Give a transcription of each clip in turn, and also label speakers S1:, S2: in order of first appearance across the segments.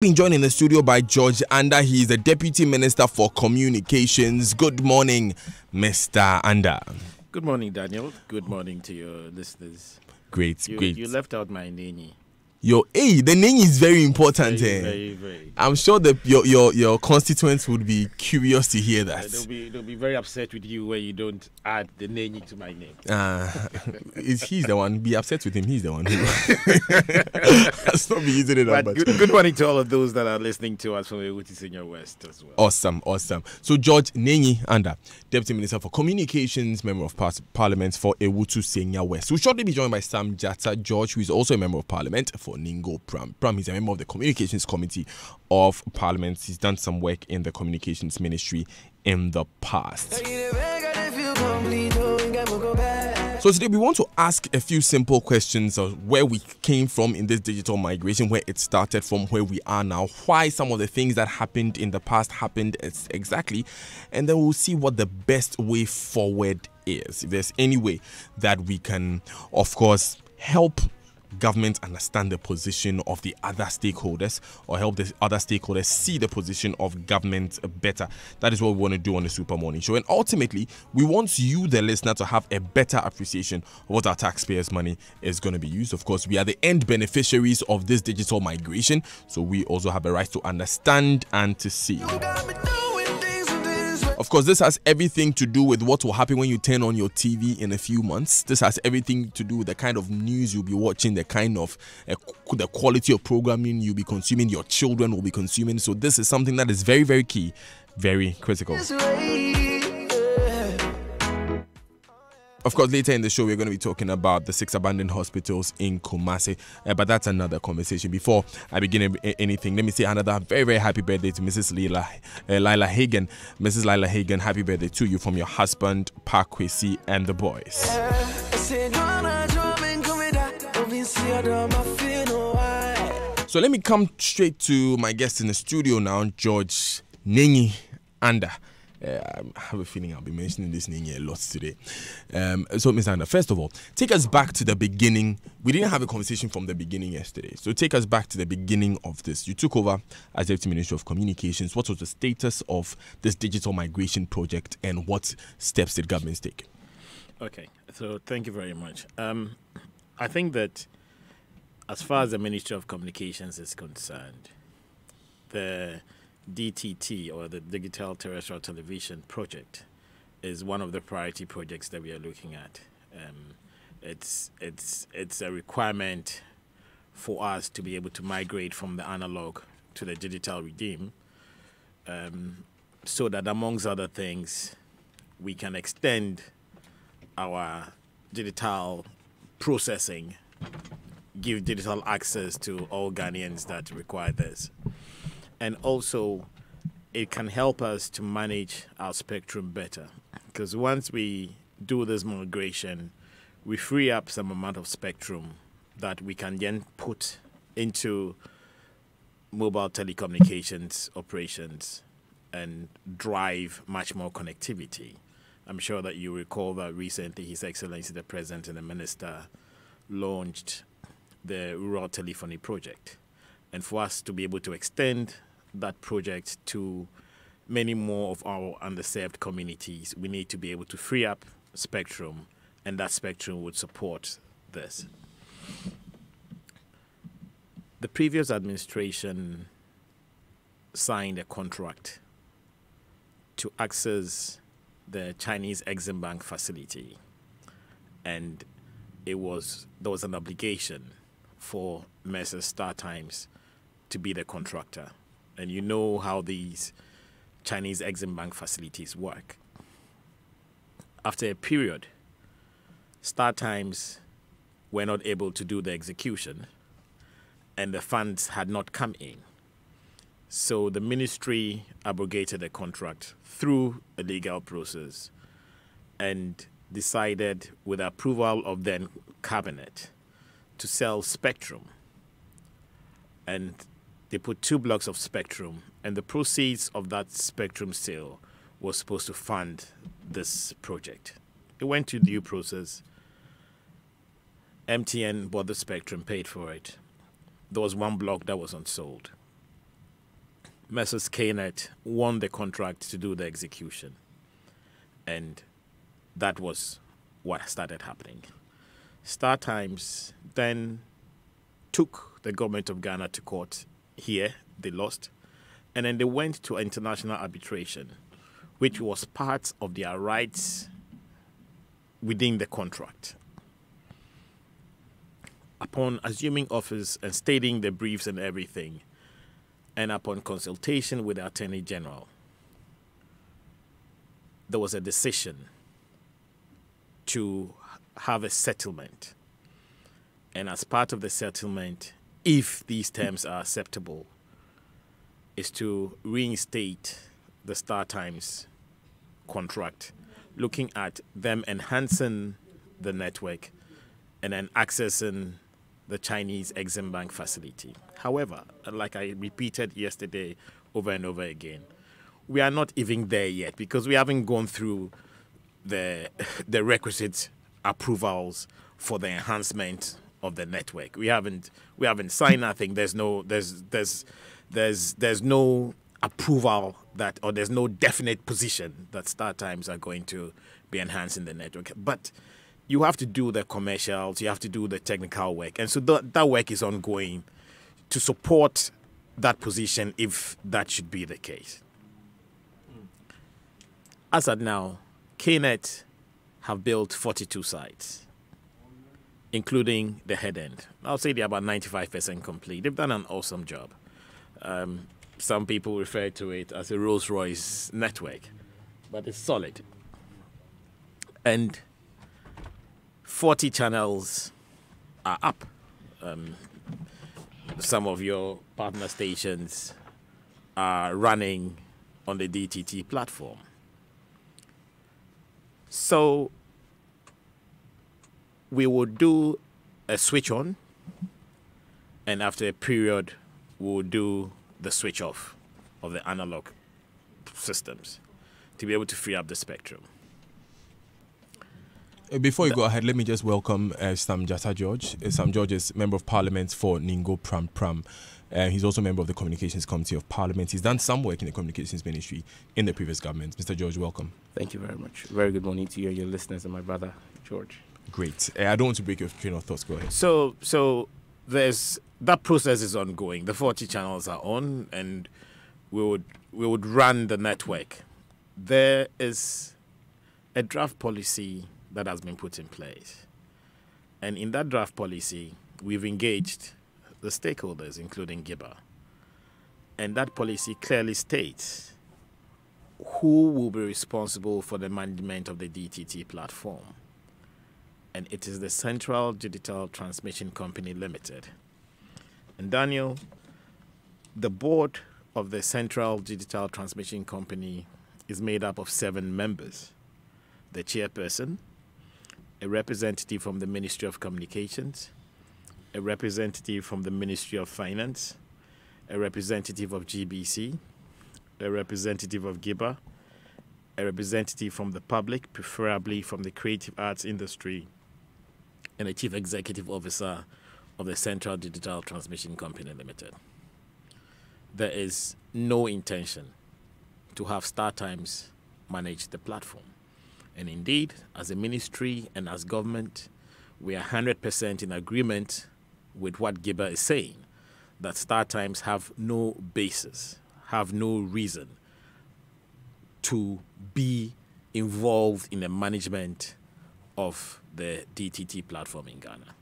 S1: Being joined in the studio by George Andah. He is the Deputy Minister for Communications. Good morning, Mr. Andah.
S2: Good morning, Daniel. Good morning to your listeners.
S1: Great.
S2: You left out my name.
S1: The name is very important.
S2: Very.
S1: I'm sure that your constituents would be curious to hear that.
S2: They'll be very upset with you when you don't add the name to my name.
S1: He's the one. Be upset with him. He's the one. That's not be using it.
S2: But good morning to all of those that are listening to us from Ewutu Senior West as well.
S1: Awesome. So George Andah, Deputy Minister for Communications, Member of Parliament for Ewutu Senior West. We'll shortly be joined by Sam Jatta George, who is also a Member of Parliament for Ningo Pram. He's a member of the Communications Committee of Parliament. He's done some work in the Communications Ministry in the past. So today we want to ask a few simple questions of where we came from in this digital migration, where it started from, where we are now, why some of the things that happened in the past happened exactly, and then we'll see what the best way forward is. If there's any way that we can, of course, help government understand the position of the other stakeholders, or help the other stakeholders see the position of government better. That is what we want to do on the Super Morning Show. And ultimately, we want you, the listener, to have a better appreciation of what our taxpayers' money is going to be used. Of course, we are the end beneficiaries of this digital migration, so we also have a right to understand and to see. Of course, this has everything to do with what will happen when you turn on your TV in a few months. This has everything to do with the kind of news you'll be watching, the kind of the quality of programming you'll be consuming, your children will be consuming. So this is something that is very, very key, very critical. Of course, later in the show, we're going to be talking about the 6 abandoned hospitals in Kumasi, but that's another conversation. Before I begin anything, let me say another very, very happy birthday to Mrs. Lila Hagen. Mrs. Lila Hagen, happy birthday to you from your husband, Parkwesi, and the boys. So let me come straight to my guest in the studio now, George Andah. I have a feeling I'll be mentioning this name a lot today. So, Mr. Andah, first of all, take us back to the beginning. We didn't have a conversation from the beginning yesterday. So take us back to the beginning of this. You took over as Deputy Minister of Communications. What was the status of this digital migration project, and what steps did government take?
S2: Okay, so thank you very much. I think that as far as the Ministry of Communications is concerned, the DTT, or the Digital Terrestrial Television Project, is one of the priority projects that we are looking at. It's a requirement for us to be able to migrate from the analog to the digital regime, so that, amongst other things, we can extend our digital processing, give digital access to all Ghanaians that require this. And also, it can help us to manage our spectrum better. Because once we do this migration, we free up some amount of spectrum that we can then put into mobile telecommunications operations and drive much more connectivity. I'm sure that you recall that recently His Excellency the President and the Minister launched the Rural Telephony Project. And for us to be able to extend that project to many more of our underserved communities, we need to be able to free up spectrum, and that spectrum would support this. The previous administration signed a contract to access the Chinese Exim Bank facility, and there was an obligation for Messrs. StarTimes to be the contractor. And you know how these Chinese Exim Bank facilities work. After a period, StarTimes were not able to do the execution, and the funds had not come in. So the ministry abrogated the contract through a legal process and decided, with approval of then cabinet, to sell spectrum. And they put 2 blocks of spectrum, and the proceeds of that spectrum sale was supposed to fund this project. It went through due process. MTN bought the spectrum, paid for it. There was 1 block that was unsold. Messrs. KNet won the contract to do the execution. And that was what started happening. StarTimes then took the government of Ghana to court here. They lost. And then they went to international arbitration, which was part of their rights within the contract. Upon assuming office and stating the briefs and everything, and upon consultation with the Attorney General, there was a decision to have a settlement. And as part of the settlement, if these terms are acceptable, is to reinstate the StarTimes contract, looking at them enhancing the network and then accessing the Chinese Exim Bank facility. However, like I repeated yesterday over and over again, we are not even there yet because we haven't gone through the requisite approvals for the enhancement of the network. We haven't signed nothing. There's no approval that, or there's no definite position that StarTimes are going to be enhancing the network. But you have to do the commercials, you have to do the technical work. And so that work is ongoing to support that position if that should be the case. As at now, KNet have built 42 sites, including the head end. I'll say they're about 95% complete. They've done an awesome job. Some people refer to it as a Rolls-Royce network, but it's solid. And 40 channels are up. Some of your partner stations are running on the DTT platform. So we will do a switch on, and after a period, we'll do the switch off of the analog systems to be able to free up the spectrum.
S1: Before you go ahead, let me just welcome Sam Jata George. Sam George is Member of Parliament for Ningo Pram Pram. He's also a member of the Communications Committee of Parliament. He's done some work in the Communications Ministry in the previous government. Mr. George, welcome.
S3: Thank you very much. Very good morning to you and your listeners and my brother, George.
S1: Great. I don't want to break your train of thoughts. Go ahead.
S2: So there's that process is ongoing. The 40 channels are on, and we would run the network. There is a draft policy that has been put in place. And in that draft policy, we've engaged the stakeholders, including GIBA. And that policy clearly states who will be responsible for the management of the DTT platform. And it is the Central Digital Transmission Company Limited. And Daniel, the board of the Central Digital Transmission Company is made up of 7 members. The chairperson, a representative from the Ministry of Communications, a representative from the Ministry of Finance, a representative of GBC, a representative of GIBA, a representative from the public, preferably from the creative arts industry, and a chief executive officer of the Central Digital Transmission Company Limited. There is no intention to have StarTimes manage the platform. And indeed, as a ministry and as government, we are 100% in agreement with what GIBA is saying, that StarTimes have no basis, have no reason to be involved in the management of the DTT platform in Ghana.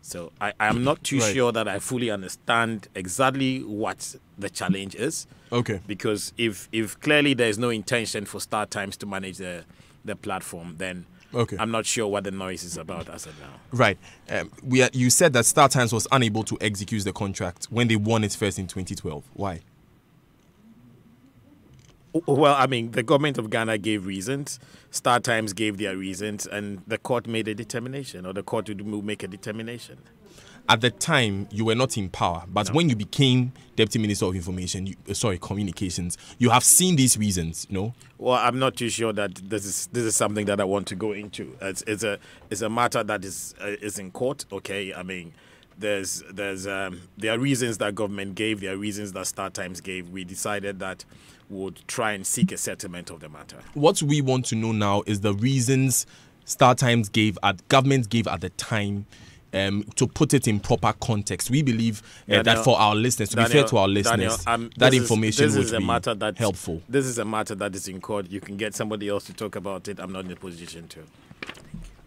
S2: So I am not too sure that I fully understand exactly what the challenge is.
S1: Okay.
S2: Because if clearly there is no intention for StarTimes to manage the platform, then I'm not sure what the noise is about as of now.
S1: Right. You said that StarTimes was unable to execute the contract when they won it first in 2012. Why?
S2: Well, I mean, the government of Ghana gave reasons, StarTimes gave their reasons, and the court made a determination, or the court would make a determination.
S1: At the time, you were not in power, but when you became Deputy Minister of Communications, you have seen these reasons, no?
S2: Well, I'm not too sure that this is something that I want to go into. It's a matter that is in court. Okay, I mean, there are reasons that government gave, there are reasons that Star Times gave. We decided that we would try and seek a settlement of the matter.
S1: What we want to know now is the reasons Star Times government gave at the time. To put it in proper context, we believe that for our listeners, to be fair to our listeners, that information would be helpful.
S2: This is a matter that is in court. You can get somebody else to talk about it. I'm not in a position to.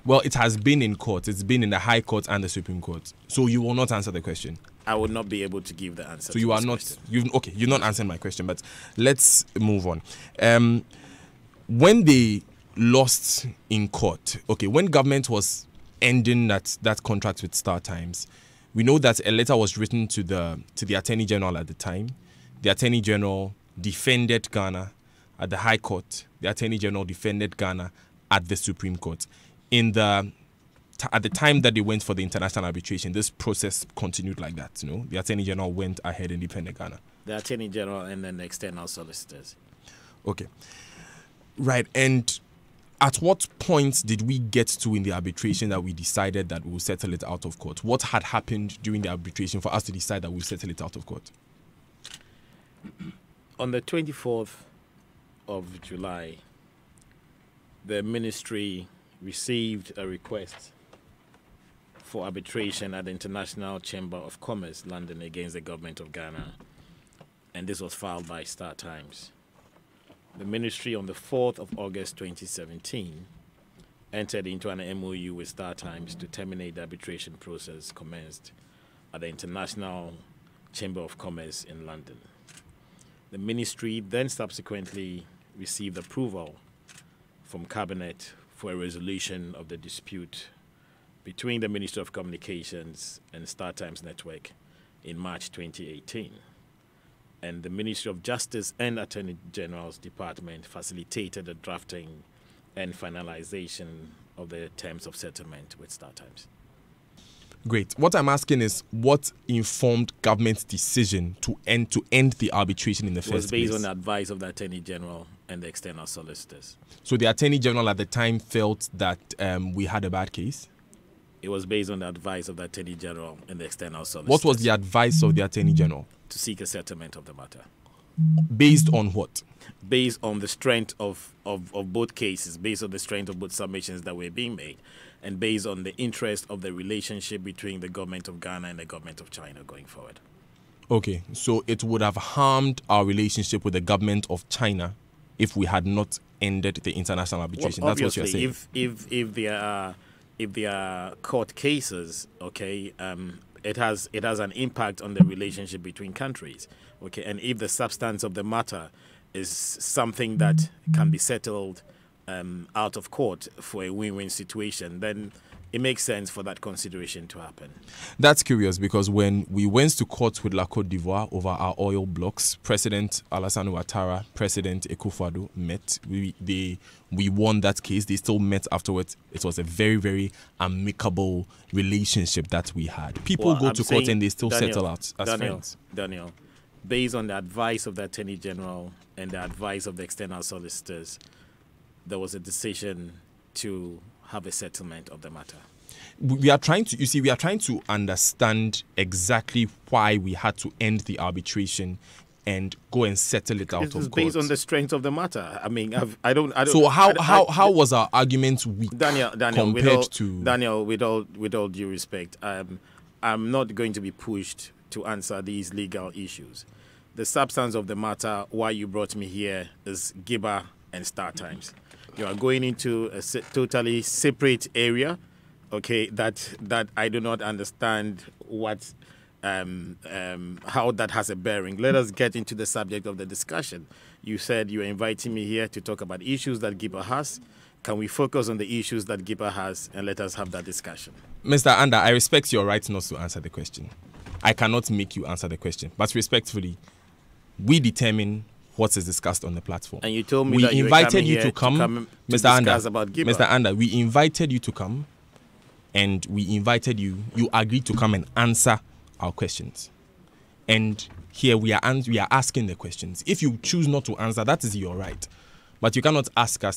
S1: Well, it has been in court. It's been in the High Court and the Supreme Court. So you will not answer the question.
S2: I would not be able to give the answer.
S1: So you are not. You're not answering my question. But let's move on. When they lost in court, when government was ending that contract with Star Times, we know that a letter was written to the Attorney General at the time. The Attorney General defended Ghana at the High Court. The Attorney General defended Ghana at the Supreme Court. At the time that they went for the international arbitration, this process continued like that. The Attorney General went ahead and defended Ghana.
S2: The Attorney General and then the external solicitors.
S1: Okay, right. And at what point did we get to in the arbitration that we decided that we'll settle it out of court? What had happened during the arbitration for us to decide that we'll settle it out of court?
S2: On the 24th of July, the ministry received a request for arbitration at the International Chamber of Commerce, London, against the government of Ghana, and this was filed by Star Times. The ministry on the 4th of August 2017 entered into an MOU with Star Times to terminate the arbitration process commenced at the International Chamber of Commerce in London. The ministry then subsequently received approval from Cabinet for a resolution of the dispute between the Ministry of Communications and Star Times Network in March 2018. And the Ministry of Justice and Attorney General's Department facilitated the drafting and finalization of the terms of settlement with Star Times.
S1: Great. What I'm asking is, what informed government's decision to end the arbitration in the first place?
S2: It was based on the advice of the Attorney General and the external solicitors.
S1: So the Attorney General at the time felt that we had a bad case?
S2: It was based on the advice of the Attorney General and the external solicitors.
S1: What was the advice of the Attorney General?
S2: To seek a settlement of the matter.
S1: Based on what?
S2: Based on the strength of both cases, based on the strength of both submissions that were being made, and based on the interest of the relationship between the government of Ghana and the government of China going forward. Okay,
S1: so it would have harmed our relationship with the government of China if we had not ended the international arbitration.
S2: Well,
S1: that's what you're saying.
S2: If there are court cases, it has an impact on the relationship between countries, and if the substance of the matter is something that can be settled out of court for a win-win situation, then it makes sense for that consideration to happen.
S1: That's curious, because when we went to court with La Côte d'Ivoire over our oil blocks, President Alassane Ouattara, President Akufo-Addo met. We won that case. They still met afterwards. It was a very, very amicable relationship that we had. People go to court and they still settle out as friends.
S2: Daniel, based on the advice of the Attorney General and the advice of the external solicitors, there was a decision to have a settlement of the matter.
S1: We are trying to understand exactly why we had to end the arbitration and go and settle it out of court.
S2: It's based on the strength of the matter. I mean, I don't.
S1: So how was our argument weak?
S2: Daniel, with all due respect, I'm not going to be pushed to answer these legal issues. The substance of the matter, why you brought me here, is Giba and Star Times. You are going into a totally separate area, that I do not understand what, how that has a bearing. Let us get into the subject of the discussion. You said you are inviting me here to talk about issues that Giba has. Can we focus on the issues that Giba has and let us have that discussion?
S1: Mr. Andah, I respect your right not to answer the question. I cannot make you answer the question, but respectfully, we determine what is discussed on the platform.
S2: And you told me
S1: we
S2: that you
S1: invited
S2: you
S1: to come, Mr. Andah, we invited you to come, and we invited you. You agreed to come and answer our questions. And here we are asking the questions. If you choose not to answer, that is your right. But you cannot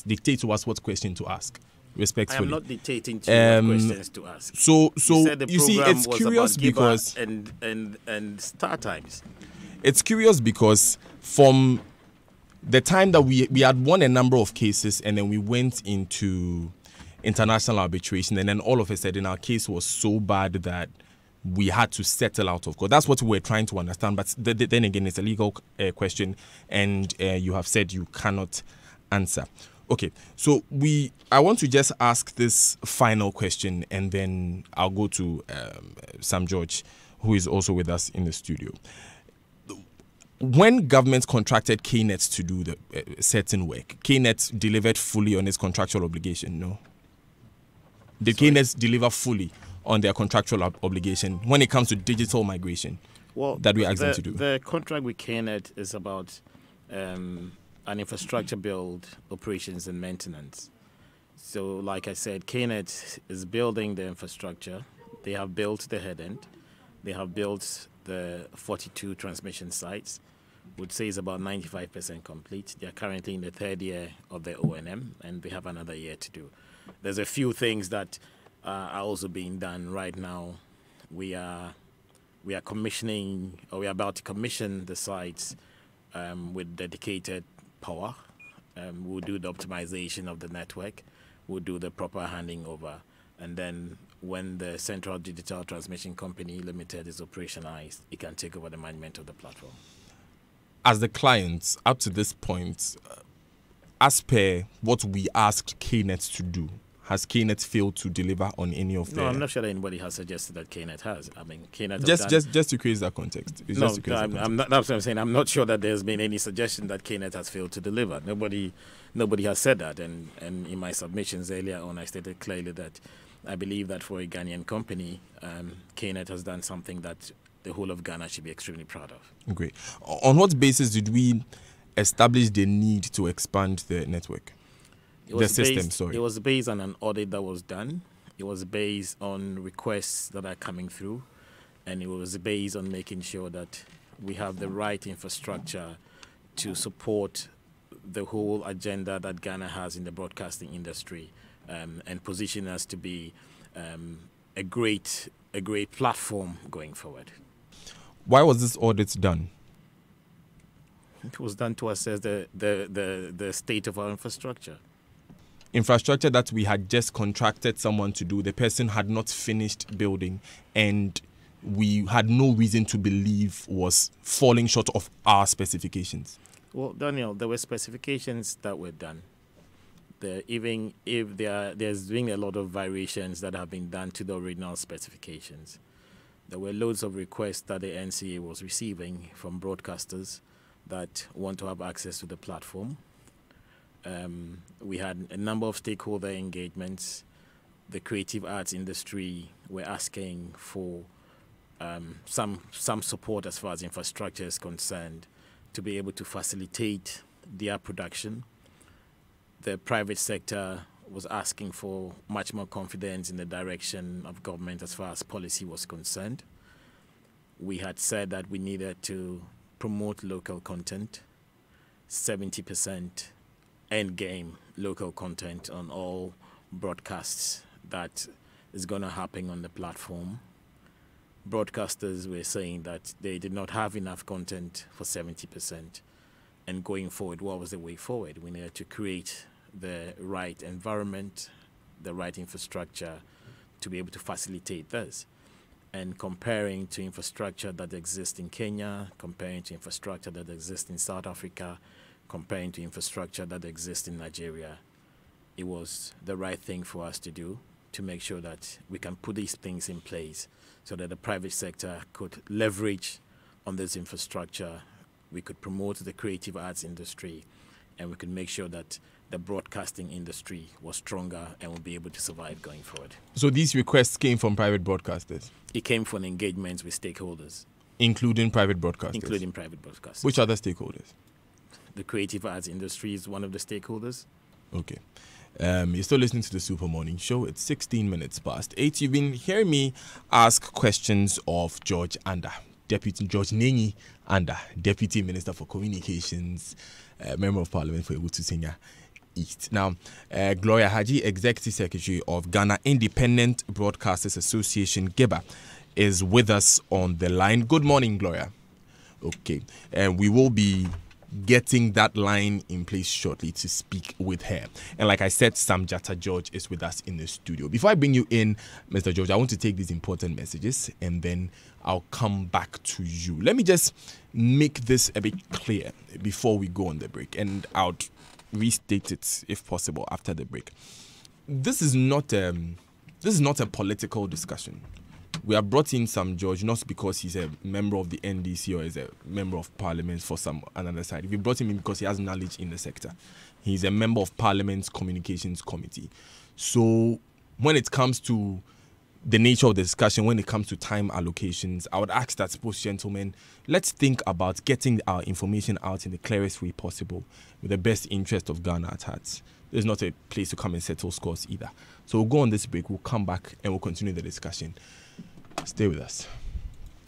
S1: dictate to us what question to ask.
S2: I
S1: respectfully.
S2: am not dictating to you what questions to ask.
S1: So
S2: said the
S1: you see,
S2: program
S1: it's
S2: was
S1: curious
S2: about giver
S1: because
S2: and start times.
S1: it's curious because from the time that we had won a number of cases and then we went into international arbitration, and then all of a sudden our case was so bad that we had to settle out of court. That's what we were trying to understand. But then again, it's a legal question, and you have said you cannot answer. Okay, so I want to just ask this final question, and then I'll go to Sam George, who is also with us in the studio. When government contracted KNET to do the certain work, KNET delivered fully on its contractual obligation, no? Did KNET deliver fully on their contractual obligation when it comes to digital migration that we asked them to do?
S2: The contract with KNET is about an infrastructure build, operations and maintenance. So like I said, KNET is building the infrastructure. They have built the head end. They have built the 42 transmission sites, would say is about 95% complete. They are currently in the third year of their O&M, and we have another year to do. There's a few things that are also being done right now. We are commissioning, or we are about to commission the sites with dedicated power. We'll do the optimization of the network. We'll do the proper handing over, and then when the Central Digital Transmission Company Limited is operationalized, it can take over the management of the platform.
S1: As the clients, up to this point, as per what we asked KNET to do, has KNET failed to deliver on any of them?
S2: No, I'm not sure that anybody has suggested that KNET has. I mean, KNET
S1: just to create that context.
S2: I'm not. That's what I'm saying. I'm not sure that there's been any suggestion that KNET has failed to deliver. Nobody has said that. And in my submissions earlier on, I stated clearly that I believe that for a Ghanaian company, KNET has done something that the whole of Ghana should be extremely proud of.
S1: Great. On what basis did we establish the need to expand the network? It was
S2: based on an audit that was done. It was based on requests that are coming through. And it was based on making sure that we have the right infrastructure to support the whole agenda that Ghana has in the broadcasting industry, and position us to be a great platform going forward.
S1: Why was this audit done?
S2: It was done to assess the state of our infrastructure.
S1: Infrastructure that we had just contracted someone to do. The person had not finished building, and we had no reason to believe was falling short of our specifications.
S2: Well, Daniel, there were specifications that were done. Even if there's been a lot of variations that have been done to the original specifications. There were loads of requests that the NCA was receiving from broadcasters that want to have access to the platform. We had a number of stakeholder engagements. The creative arts industry were asking for some support as far as infrastructure is concerned to be able to facilitate their production. The private sector was asking for much more confidence in the direction of government as far as policy was concerned. We had said that we needed to promote local content, 70% end game local content on all broadcasts that is going to happen on the platform. Broadcasters were saying that they did not have enough content for 70%. And going forward, what was the way forward? We needed to create the right environment, the right infrastructure to be able to facilitate this. And comparing to infrastructure that exists in Kenya, comparing to infrastructure that exists in South Africa, comparing to infrastructure that exists in Nigeria, it was the right thing for us to do to make sure that we can put these things in place so that the private sector could leverage on this infrastructure. We could promote the creative arts industry, and we could make sure that the broadcasting industry was stronger and will be able to survive going forward.
S1: So these requests came from private broadcasters?
S2: It came from engagements with stakeholders.
S1: Including private broadcasters?
S2: Including private broadcasters.
S1: Which other stakeholders?
S2: The creative arts industry is one of the stakeholders.
S1: Okay. You're still listening to the Super Morning Show. It's 16 minutes past 8. You've been hearing me ask questions of George Andah, George Nengi Andah, Deputy Minister for Communications, Member of Parliament for Ewutu Senya. East. Now, Gloria Haji, Executive Secretary of Ghana Independent Broadcasters Association, GIBA, is with us on the line. Good morning, Gloria. Okay, and we will be getting that line in place shortly to speak with her. And like I said, Sam Jatta George is with us in the studio. Before I bring you in, Mr. George, I want to take these important messages and then I'll come back to you. Let me just make this a bit clear before we go on the break, and I'll restate it if possible after the break. This is not a political discussion. We have brought in Sam George not because he's a member of the NDC or is a member of parliament for some another side. We brought him in because he has knowledge in the sector. He's a member of Parliament's Communications Committee. So when it comes to the nature of the discussion, when it comes to time allocations, I would ask that, both gentlemen, let's think about getting our information out in the clearest way possible with the best interest of Ghana at heart. There's not a place to come and settle scores either. So we'll go on this break, we'll come back and we'll continue the discussion. Stay with us.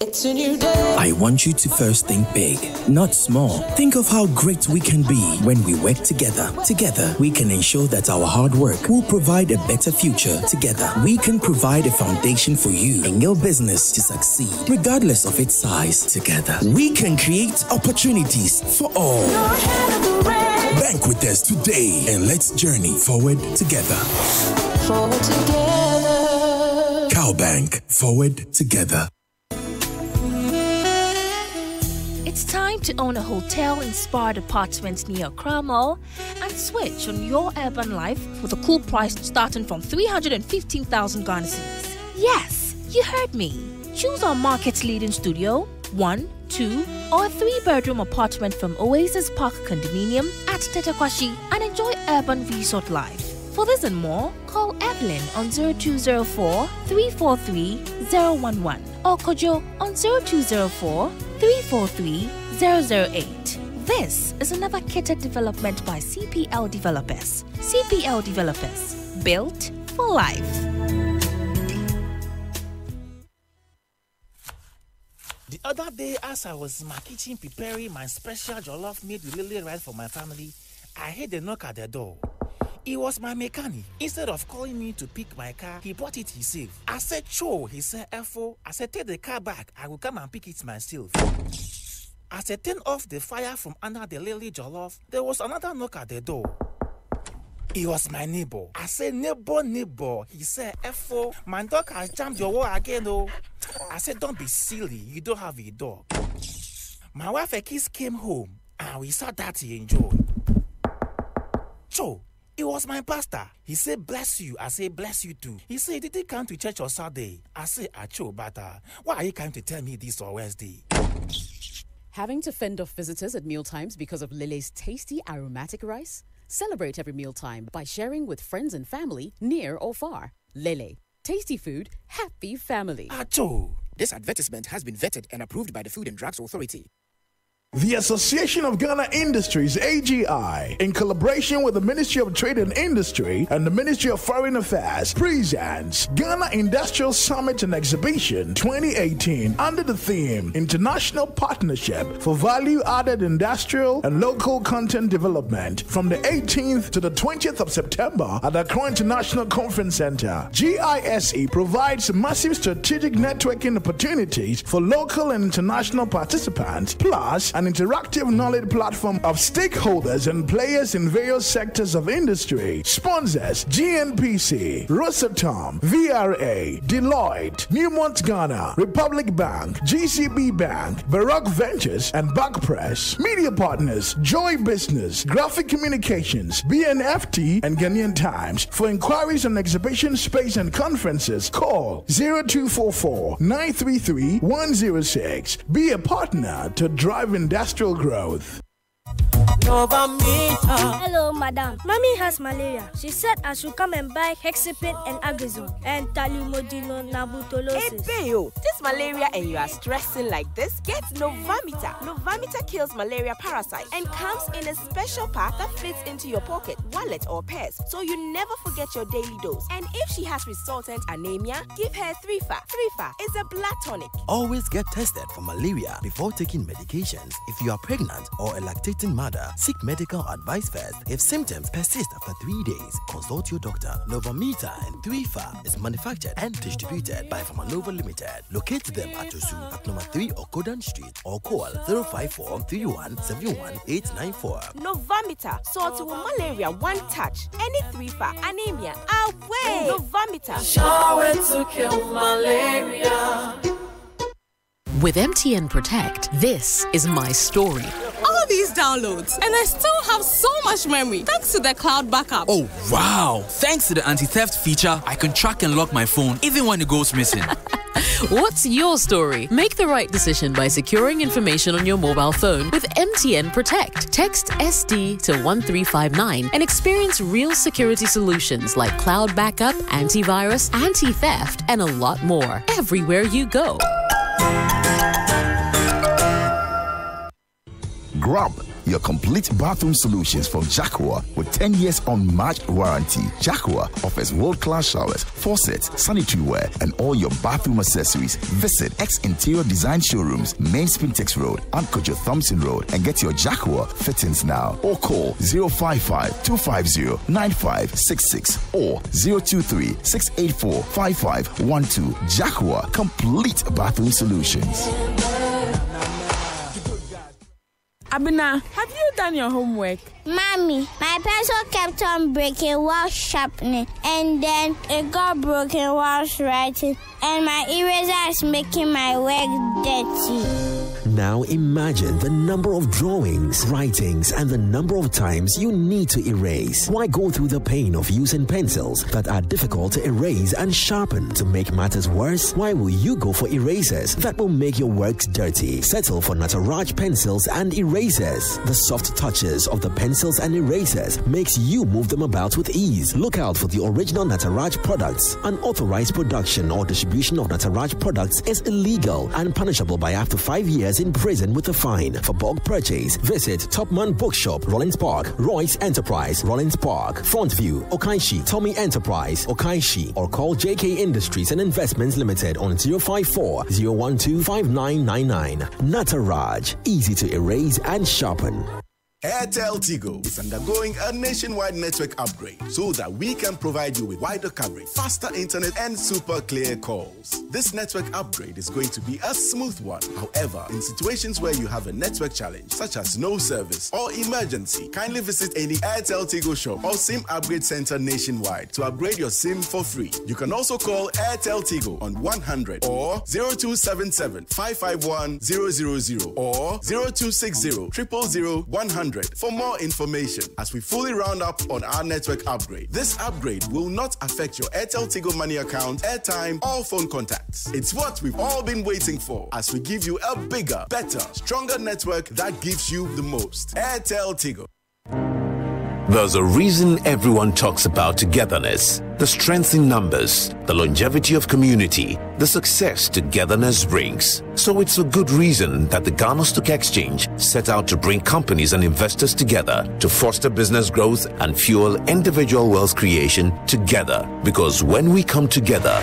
S4: It's a new day. I want you to first think big, not small. Think of how great we can be when we work together. Together, we can ensure that our hard work will provide a better future. Together, we can provide a foundation for you and your business to succeed, regardless of its size. Together, we can create opportunities for all. Bank with us today and let's journey forward together. Forward together. Cowbank, forward together.
S5: It's time to own a hotel-inspired apartment near Accra Mall and switch on your urban life with a cool price starting from 315,000 Ghana cedis. Yes, you heard me. Choose our market-leading studio, 1, 2, or 3-bedroom apartment from Oasis Park Condominium at Tetakwashi and enjoy urban resort life. For this and more, call Evelyn on 0204 343 011 or Kojo on 0204 343 008. This is another catered development by CPL Developers. CPL Developers, built for life.
S6: The other day, as I was in my kitchen preparing my special jollof made with lily rice for my family, I heard a knock at the door. It was my mechanic. Instead of calling me to pick my car, he brought it himself. I said, "Cho," he said, "F-O." I said, "Take the car back. I will come and pick it myself." As I turned off the fire from under the lily jollof, there was another knock at the door. It was my neighbor. I said, neighbor. He said, "F-O, my dog has jumped your wall again, oh." I said, "Don't be silly. You don't have a dog." My wife and kids came home, and we saw that he enjoyed. Cho, it was my pastor. He said, "Bless you." I said, "Bless you too." He said, "Did he come to church on Saturday?" I said, "Acho, but why are you coming to tell me this on Wednesday?"
S7: Having to fend off visitors at mealtimes because of Lele's tasty aromatic rice? Celebrate every mealtime by sharing with friends and family near or far. Lele, tasty food, happy family.
S6: Acho.
S8: This advertisement has been vetted and approved by the Food and Drugs Authority.
S9: The Association of Ghana Industries, AGI, in collaboration with the Ministry of Trade and Industry and the Ministry of Foreign Affairs, presents Ghana Industrial Summit and Exhibition 2018 under the theme International Partnership for Value-Added Industrial and Local Content Development from the 18th to the 20th of September at the Accra International Conference Center. GISE provides massive strategic networking opportunities for local and international participants, plus an interactive knowledge platform of stakeholders and players in various sectors of industry. Sponsors: GNPC, Rosatom, VRA, Deloitte, Newmont Ghana, Republic Bank, GCB Bank, Baroque Ventures, and Backpress. Media partners: Joy Business, Graphic Communications, BNFT, and Ghanaian Times. For inquiries on exhibition space and conferences, call 0244 933 106. Be a partner to drive industrial growth.
S10: Hello, madam. Mommy has malaria. She said I should come and buy Hexapin and Agazone and Talumodino Nabutolosis.
S11: Hey, Bayo, this malaria and you are stressing like this? Get Novamita. Novamita kills malaria parasite and comes in a special pack that fits into your pocket, wallet, or purse, so you never forget your daily dose. And if she has resultant anemia, give her 3FA. 3FA is a blood tonic.
S12: Always get tested for malaria before taking medications. If you are pregnant or a lactating mother, seek medical advice advise first. If symptoms persist after 3 days, consult your doctor. Novamita and 3FA is manufactured and distributed by Pharmanova Limited. Locate them at Osu at number 3 Okodan Street or call 054 31 71 894.
S11: Novamita, sort to malaria one touch. Any 3FA, anemia, away. Novamita.
S13: Shower to kill malaria.
S7: With MTN Protect, this is my story.
S14: All these downloads, and I still have so much memory thanks to the cloud backup.
S15: Oh, wow! Thanks to the anti-theft feature, I can track and lock my phone even when it goes missing.
S7: What's your story? Make the right decision by securing information on your mobile phone with MTN Protect. Text SD to 1359 and experience real security solutions like cloud backup, antivirus, anti-theft, and a lot more everywhere you go.
S16: Grab your complete bathroom solutions from Jacqua with 10 years unmatched warranty. Jacqua offers world-class showers, faucets, sanitary ware, and all your bathroom accessories. Visit X Interior Design Showrooms, Main Spintex Road, and Kojo Thompson Road, and get your Jacqua fittings now. Or call 055-250-9566 or 023-684-5512. Jacqua, complete bathroom solutions.
S17: Abina, have you done your homework?
S10: Mommy, my pencil kept on breaking while sharpening, and then it got broken while writing, and my eraser is making my work dirty.
S18: Now imagine the number of drawings, writings, and the number of times you need to erase. Why go through the pain of using pencils that are difficult to erase and sharpen? To make matters worse, why will you go for erasers that will make your works dirty? Settle for Nataraj pencils and erasers. The soft touches of the pencils and erasers makes you move them about with ease. Look out for the original Nataraj products. Unauthorized production or distribution of Nataraj products is illegal and punishable by up to 5 years in prison with a fine. For bulk purchase, visit Topman Bookshop, Rollins Park, Royce Enterprise, Rollins Park, Frontview, Okaishi, Tommy Enterprise, Okaishi, or call JK Industries and Investments Limited on 054 012 5999. Nataraj, easy to erase and sharpen.
S19: Airtel Tigo is undergoing a nationwide network upgrade so that we can provide you with wider coverage, faster internet, and super clear calls. This network upgrade is going to be a smooth one. However, in situations where you have a network challenge, such as no service or emergency, kindly visit any Airtel Tigo shop or SIM upgrade center nationwide to upgrade your SIM for free. You can also call Airtel Tigo on 100 or 0277 551 000 or 0260 000 100. For more information, as we fully round up on our network upgrade. This upgrade will not affect your Airtel Tigo Money account, airtime, or phone contacts. It's what we've all been waiting for, as we give you a bigger, better, stronger network that gives you the most. Airtel Tigo.
S20: There's a reason everyone talks about togetherness, the strength in numbers, the longevity of community, the success togetherness brings. So it's a good reason that the Ghana Stock Exchange set out to bring companies and investors together to foster business growth and fuel individual wealth creation together. Because when we come together,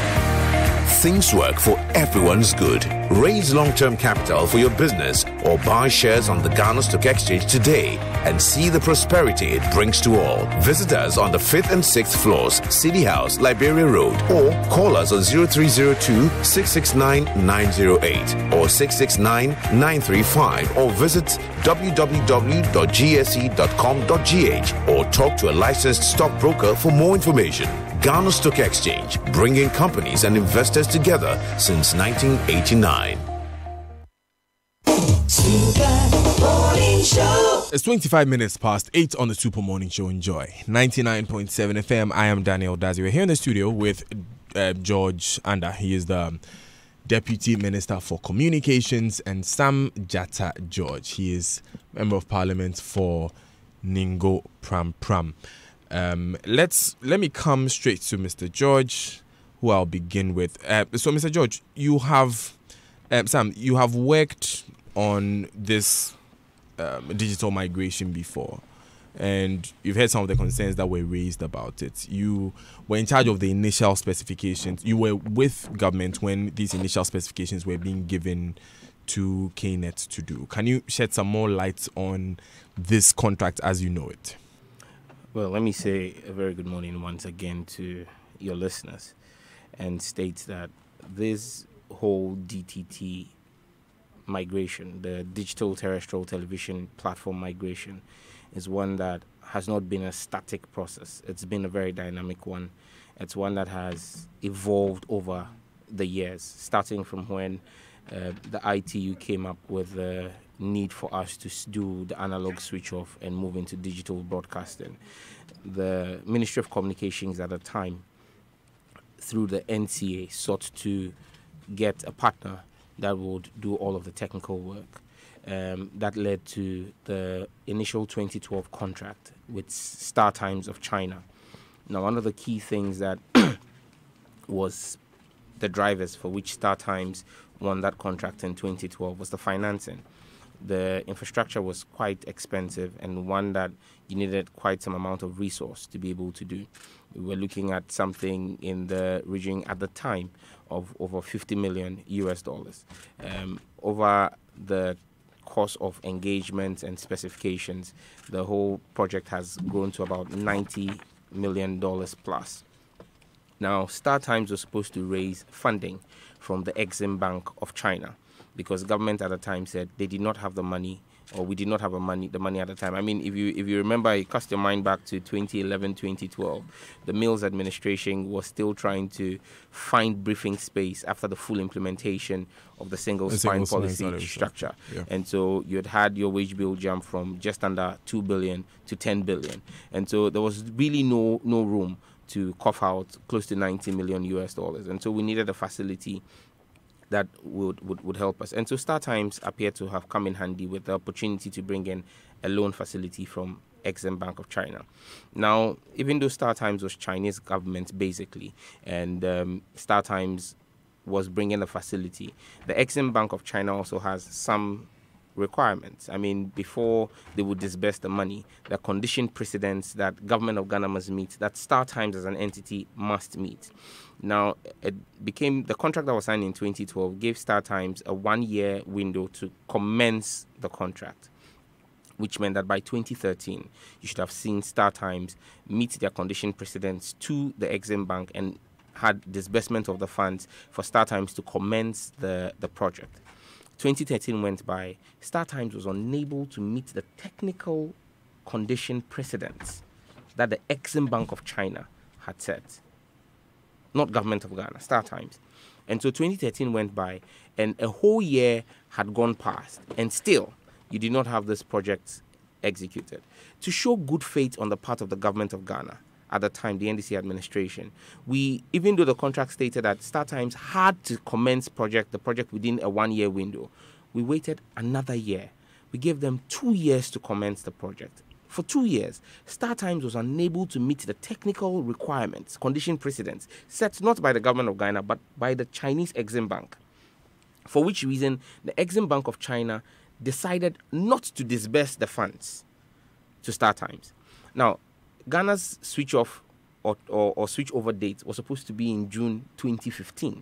S20: things work for everyone's good. Raise long-term capital for your business or buy shares on the Ghana Stock Exchange today and see the prosperity it brings to all. Visit us on the 5th and 6th floors, City House, Liberia Road, or call us on 0302-669-908 or 669-935 or visit www.gse.com.gh or talk to a licensed stockbroker for more information. Ghana Stock Exchange, bringing companies and investors together since 1989.
S1: It's 25 minutes past 8 on the Super Morning Show. Enjoy 99.7 FM. I am Daniel Dazi. We're here in the studio with George Andah. He is the Deputy Minister for Communications, and Sam Jata George. He is Member of Parliament for Ningo Pram Pram. Let me come straight to Mr. George, who I'll begin with. So, Mr. George, you have Sam, you have worked on this digital migration before, and you've heard some of the concerns that were raised about it. You were in charge of the initial specifications. You were with government when these initial specifications were being given to KNET to do. Can you shed some more light on this contract as you know it?
S3: Well, let me say a very good morning once again to your listeners and state that this whole DTT migration, the digital terrestrial television platform migration, is one that has not been a static process. It's been a very dynamic one. It's one that has evolved over the years, starting from when the ITU came up with the need for us to do the analog switch off and move into digital broadcasting. The Ministry of Communications at the time, through the NCA, sought to get a partner that would do all of the technical work. That led to the initial 2012 contract with Star Times of China. Now, one of the key things that was the drivers for which Star Times won that contract in 2012 was the financing. The infrastructure was quite expensive and one that you needed quite some amount of resource to be able to do. We were looking at something in the region at the time of over $50 million US. Over the course of engagement and specifications, the whole project has grown to about $90 million plus. Now, Star Times was supposed to raise funding from the Exim Bank of China because government at the time said they did not have the money, or we did not have the money at the time. I mean, if you remember, you cast your mind back to 2011, 2012, the Mills administration was still trying to find briefing space after the full implementation of the single spine policy structure. Yeah. And so you had your wage bill jump from just under 2 billion to 10 billion. And so there was really no room to cough out close to $90 million US. And so we needed a facility that would help us. And so Star Times appeared to have come in handy with the opportunity to bring in a loan facility from Exim Bank of China. Now, even though Star Times was Chinese government basically, and Star Times was bringing a facility, the Exim Bank of China also has some requirements. I mean, before they would disburse the money, the condition precedents that government of Ghana must meet, that Star Times as an entity must meet. Now, it became the contract that was signed in 2012 gave Star Times a 1-year window to commence the contract, which meant that by 2013, you should have seen Star Times meet their condition precedents to the Exim Bank and had disbursement of the funds for Star Times to commence the project. 2013 went by. Star Times was unable to meet the technical condition precedents that the Exim Bank of China had set. Not government of Ghana, Star Times. And so 2013 went by and a whole year had gone past and still you did not have this project executed. To show good faith on the part of the government of Ghana, at the time, the NDC administration, even though the contract stated that Star Times had to commence the project within a 1-year window, we waited another year. We gave them 2 years to commence the project. For 2 years, Star Times was unable to meet the technical requirements, condition precedents, set not by the government of Ghana, but by the Chinese Exim Bank. For which reason, the Exim Bank of China decided not to disburse the funds to Star Times. Now, Ghana's switch off or switch over date was supposed to be in June 2015.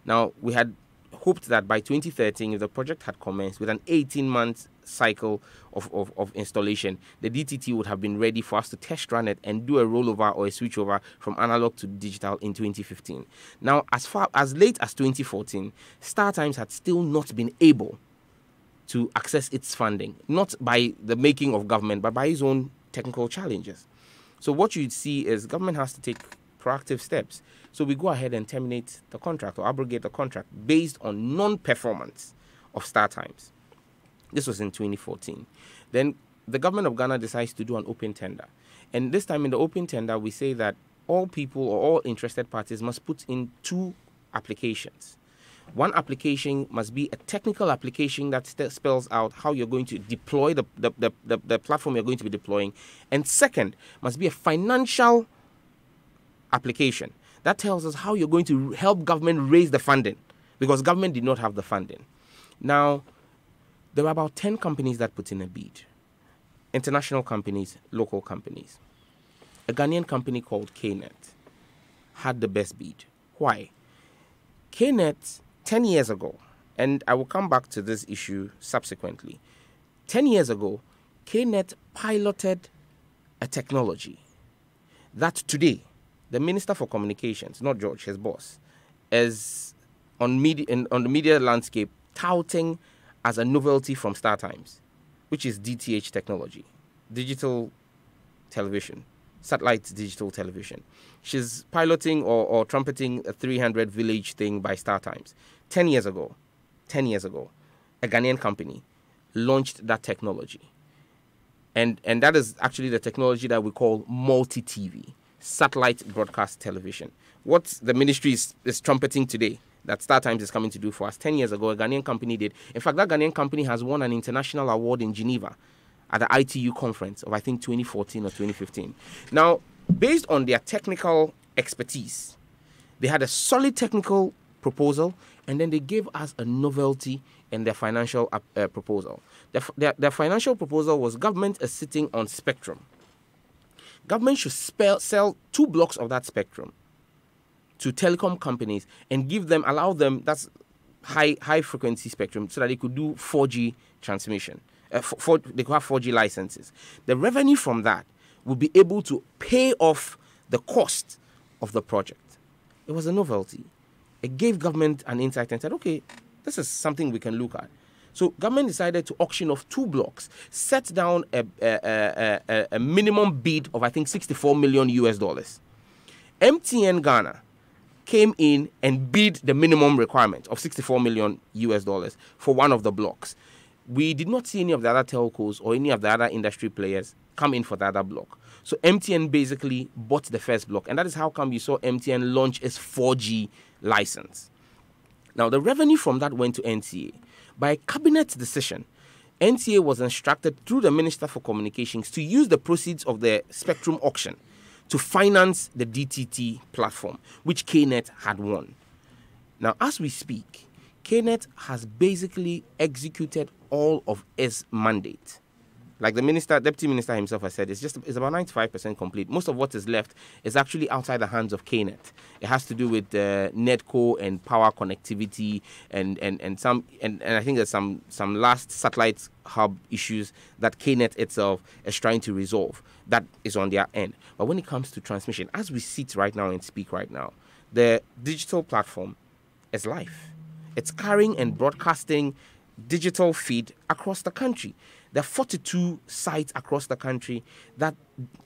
S3: Now, we had hoped that by 2013, if the project had commenced with an 18-month cycle of installation, the DTT would have been ready for us to test run it and do a rollover or a switchover from analog to digital in 2015. Now, as late as 2014, Star Times had still not been able to access its funding, not by the making of government, but by its own technical challenges. So what you'd see is government has to take proactive steps. So we go ahead and terminate the contract or abrogate the contract based on non-performance of Star Times. This was in 2014. Then the government of Ghana decides to do an open tender. And this time in the open tender, we say that all people or all interested parties must put in 2 applications. One application must be a technical application that spells out how you're going to deploy the platform you're going to be deploying. And second, must be a financial application that tells us how you're going to help government raise the funding, because government did not have the funding. Now, there were about 10 companies that put in a bid. International companies, local companies. A Ghanaian company called KNet had the best bid. Why? KNet, 10 years ago, and I will come back to this issue subsequently. 10 years ago, KNet piloted a technology that today, the Minister for Communications, not George, his boss, is on the media landscape touting as a novelty from StarTimes, which is DTH technology, digital television, satellite digital television. She's piloting or trumpeting a 300 village thing by StarTimes. 10 years ago, a Ghanaian company launched that technology. And that is actually the technology that we call multi-TV, satellite broadcast television. What the ministry is trumpeting today, that StarTimes is coming to do for us, 10 years ago, a Ghanaian company did. In fact, that Ghanaian company has won an international award in Geneva at the ITU conference of, I think, 2014 or 2015. Now, based on their technical expertise, they had a solid technical proposal, and then they gave us a novelty in their financial proposal. Their financial proposal was government is sitting on spectrum. Government should sell 2 blocks of that spectrum to telecom companies and allow them, that's high frequency spectrum, so that they could do 4G transmission. They could have 4G licenses. The revenue from that will be able to pay off the cost of the project. It was a novelty. It gave government an insight and said, okay, this is something we can look at. So government decided to auction off 2 blocks, set down a minimum bid of, I think, $64 million. MTN Ghana came in and bid the minimum requirement of $64 million for one of the blocks. We did not see any of the other telcos or any of the other industry players come in for the other block. So MTN basically bought the first block, and that is how come you saw MTN launch its 4G license. Now, the revenue from that went to NCA. By a cabinet decision, NCA was instructed through the Minister for Communications to use the proceeds of the spectrum auction to finance the DTT platform, which KNET had won. Now, as we speak, KNET has basically executed all of its mandate. Like the deputy minister himself has said, it's about 95% complete. Most of what is left is actually outside the hands of KNET. It has to do with NetCo and power connectivity and I think there's some last satellite hub issues that KNET itself is trying to resolve. That is on their end. But when it comes to transmission, as we sit right now and speak right now, the digital platform is live. It's carrying and broadcasting digital feed across the country. There are 42 sites across the country that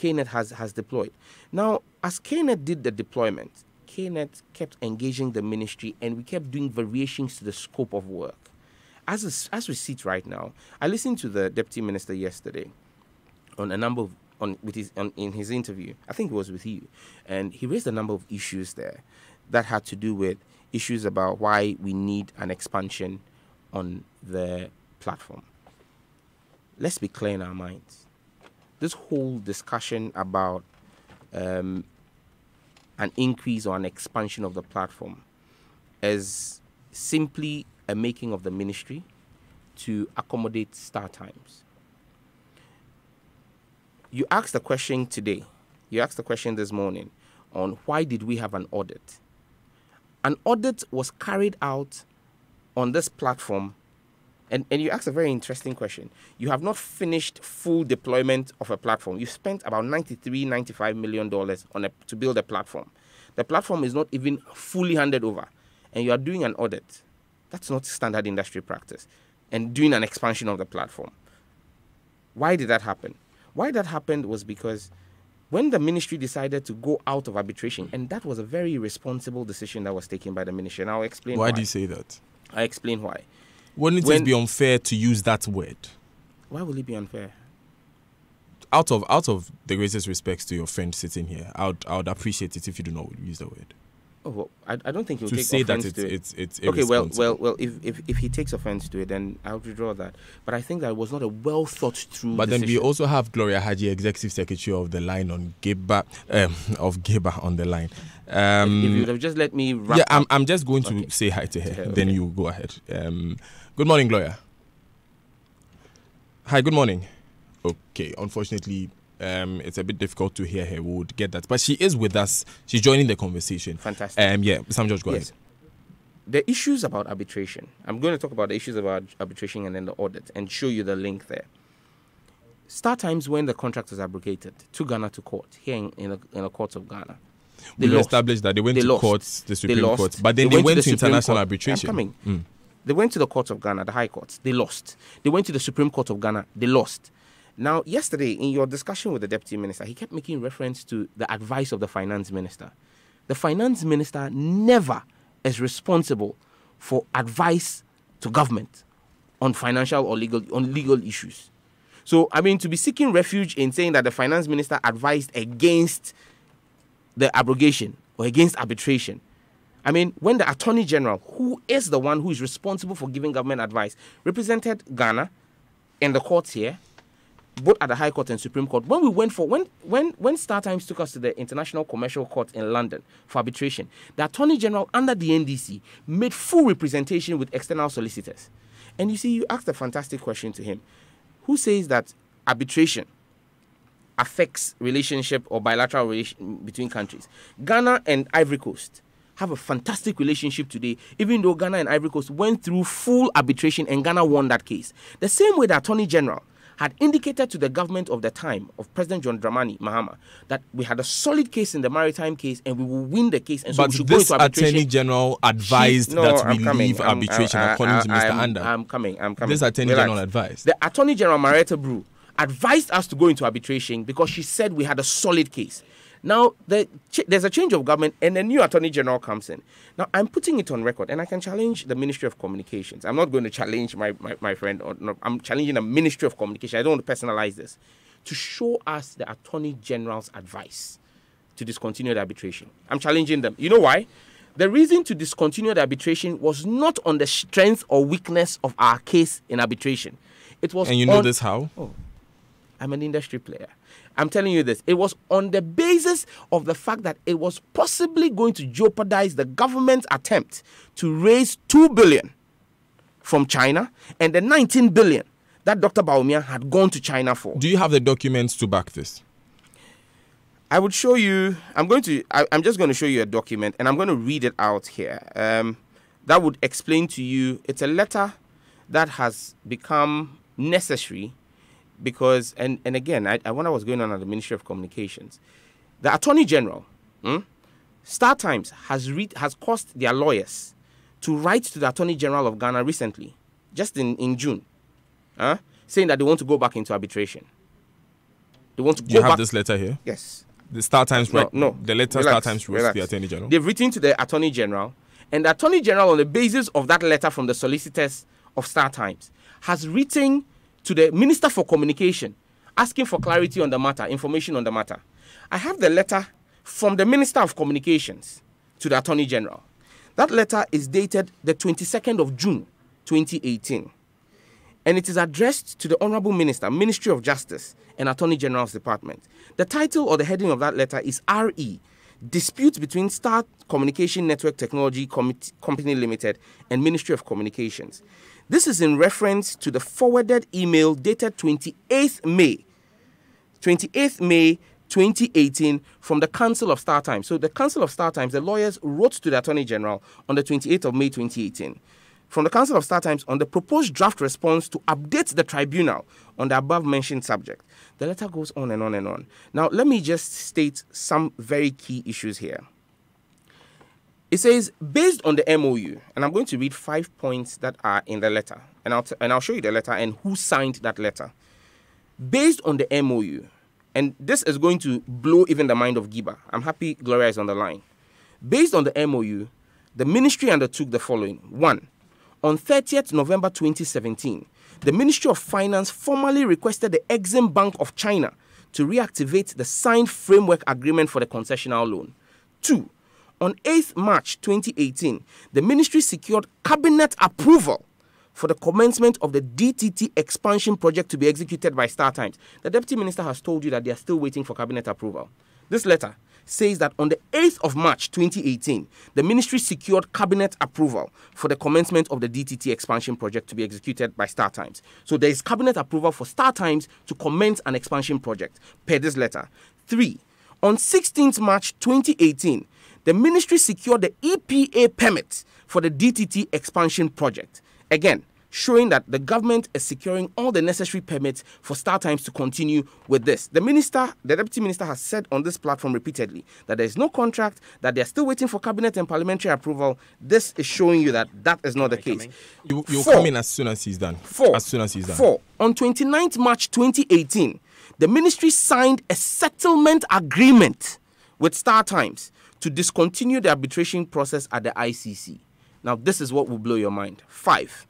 S3: KNET has deployed. Now, as KNET did the deployment, KNET kept engaging the ministry, and we kept doing variations to the scope of work. As we sit right now, I listened to the deputy minister yesterday on a number of in his interview. I think it was with you, and he raised a number of issues there that had to do with issues about why we need an expansion on the platform. Let's be clear in our minds. This whole discussion about an increase or an expansion of the platform is simply a making of the ministry to accommodate StarTimes. You asked the question today, you asked the question this morning on why did we have an audit? An audit was carried out on this platform, and you asked a very interesting question. You have not finished full deployment of a platform. You spent about $95 million to build a platform. The platform is not even fully handed over, and you are doing an audit. That's not standard industry practice. And doing an expansion of the platform. Why did that happen? Why that happened was because when the ministry decided to go out of arbitration, and that was a very responsible decision that was taken by the ministry, and I'll explain why.
S1: Why do you say that?
S3: I explain why.
S1: Wouldn't it be unfair to use that word?
S3: Why will it be unfair?
S1: Out of the greatest respects to your friend sitting here, I would appreciate it if you do not use the word.
S3: Oh, well, I don't think he'll
S1: to
S3: take
S1: say
S3: offense
S1: that
S3: to it.
S1: It's
S3: okay. Well, if he takes offense to it, then I'll withdraw that. But I think that it was not a well thought through.
S1: But
S3: decision.
S1: Then we also have Gloria Haji, Executive Secretary of the line on Geba, on the line.
S3: If you would have just let me wrap
S1: up.
S3: up.
S1: I'm just going to say hi to her. Then you go ahead. Good morning, Gloria. Hi. Good morning. Okay. Unfortunately, it's a bit difficult to hear her. We would get that. But she is with us. She's joining the conversation.
S3: Fantastic.
S1: Yeah, Sam George, go ahead.
S3: The issues about arbitration. I'm going to talk about the issues about arbitration and then the audit and show you the link there. StarTimes, when the contract was abrogated, took Ghana to court here in the courts of Ghana.
S1: We established that they went to courts, the Supreme Court, but then they went to international arbitration.
S3: They went to the courts of Ghana, the high courts. They lost. They went to the Supreme Court of Ghana. They lost. Now, yesterday, in your discussion with the Deputy Minister, he kept making reference to the advice of the Finance Minister. The Finance Minister never is responsible for advice to government on financial or legal issues. So, I mean, to be seeking refuge in saying that the Finance Minister advised against the abrogation or against arbitration. I mean, when the Attorney General, who is the one who is responsible for giving government advice, represented Ghana in the courts here, both at the High Court and Supreme Court, when we went for when StarTimes took us to the International Commercial Court in London for arbitration, the Attorney General under the NDC made full representation with external solicitors. And you see, you asked a fantastic question to him. Who says that arbitration affects relationship or bilateral relation between countries? Ghana and Ivory Coast have a fantastic relationship today, even though Ghana and Ivory Coast went through full arbitration and Ghana won that case. The same way the Attorney General had indicated to the government of the time of President John Dramani Mahama that we had a solid case in the maritime case and we will win the case. And so
S1: but
S3: we should
S1: this
S3: go into arbitration.
S1: Attorney General advised that we leave arbitration, according to Mr. Andah.
S3: I'm coming.
S1: This Attorney General advised.
S3: The Attorney General, Marietta Brew, advised us to go into arbitration because she said we had a solid case. Now, there's a change of government and a new Attorney General comes in. Now, I'm putting it on record and I can challenge the Ministry of Communications. I'm not going to challenge my friend. I'm challenging the Ministry of Communication. I don't want to personalize this. To show us the Attorney General's advice to discontinue the arbitration. I'm challenging them. You know why? The reason to discontinue the arbitration was not on the strength or weakness of our case in arbitration. It was.
S1: And you know this how?
S3: Oh, I'm an industry player. I'm telling you this. It was on the basis of the fact that it was possibly going to jeopardize the government's attempt to raise 2 billion from China and the 19 billion that Dr. Bawumia had gone to China for.
S1: Do you have the documents to back this?
S3: I would show you. I'm just going to show you a document and I'm going to read it out here. That would explain to you. It's a letter that has become necessary. Because, and again, when I was going on at the Ministry of Communications, the Attorney General, StarTimes has caused their lawyers to write to the Attorney General of Ghana recently, just in June, saying that they want to go back into arbitration. They want to go back.
S1: You have this letter here?
S3: Yes.
S1: The StarTimes,
S3: no.
S1: The letter StarTimes wrote to the Attorney General?
S3: They've written to the Attorney General, and the Attorney General, on the basis of that letter from the solicitors of StarTimes, has written to the Minister for Communication, asking for clarity on the matter, information on the matter. I have the letter from the Minister of Communications to the Attorney General. That letter is dated the 22nd of June, 2018. And it is addressed to the Honorable Minister, Ministry of Justice, and Attorney General's Department. The title or the heading of that letter is RE, Dispute between Star Communication Network Technology Company Limited and Ministry of Communications. This is in reference to the forwarded email dated 28th May 2018 from the Council of StarTimes. So the Council of StarTimes, the lawyers wrote to the Attorney General on the 28th of May 2018 from the Council of StarTimes on the proposed draft response to update the tribunal on the above-mentioned subject. The letter goes on and on and on. Now, let me just state some very key issues here. It says, based on the MOU, and I'm going to read 5 points that are in the letter, and I'll show you the letter and who signed that letter. Based on the MOU, and this is going to blow even the mind of Giba. I'm happy Gloria is on the line. Based on the MOU, the ministry undertook the following. 1. On 30th November 2017, the Ministry of Finance formally requested the Exim Bank of China to reactivate the signed framework agreement for the concessional loan. 2. On 8th March 2018, the ministry secured cabinet approval for the commencement of the DTT expansion project to be executed by StarTimes. The Deputy Minister has told you that they are still waiting for cabinet approval. This letter says that on the 8th of March 2018, the ministry secured cabinet approval for the commencement of the DTT expansion project to be executed by StarTimes. So there is cabinet approval for StarTimes to commence an expansion project per this letter. 3. On 16th March 2018, the ministry secured the EPA permit for the DTT expansion project. Again, showing that the government is securing all the necessary permits for StarTimes to continue with this. The deputy minister has said on this platform repeatedly that there is no contract, that they are still waiting for cabinet and parliamentary approval. This is showing you that that is not the case.
S1: You'll come in as soon as he's done. As soon as he's done.
S3: 4. On 29th March 2018, the ministry signed a settlement agreement with StarTimes to discontinue the arbitration process at the ICC. Now, this is what will blow your mind. 5.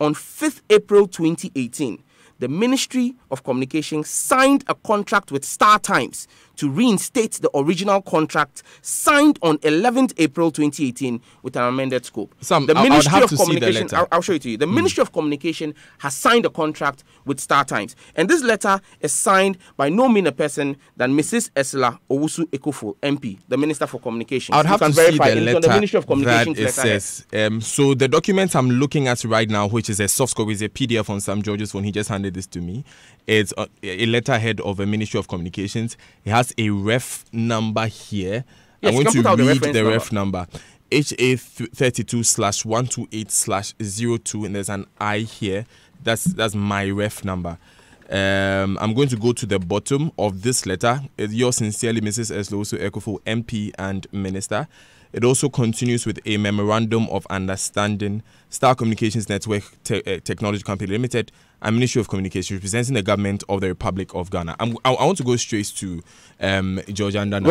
S3: On 5th April 2018, the Ministry of Communications signed a contract with StarTimes to reinstate the original contract signed on 11th April 2018 with an amended scope.
S1: Sam,
S3: the Ministry of Communication,
S1: the
S3: I'll show it to you. The Ministry of Communication has signed a contract with StarTimes, and this letter is signed by no mean a person than Mrs. Esla Owusu Ekofo, MP, the Minister for Communications.
S1: I would have to see the letter
S3: on the Ministry of Communications
S1: that it says. So the document I'm looking at right now, which is a soft copy, is a PDF on Sam George's phone. He just handed this to me. It's a letterhead of a Ministry of Communications. It has a ref number here.
S3: Yes,
S1: I'm going to read the
S3: number.
S1: ref number. HA32/128/02, and there's an I here. That's my ref number. I'm going to go to the bottom of this letter. Yours sincerely, Mrs. Esloso Ekofo, MP and Minister. It also continues with a memorandum of understanding, Star Communications Network Technology Company Limited, and Ministry of Communications representing the government of the Republic of Ghana. I want to go straight to George Andah.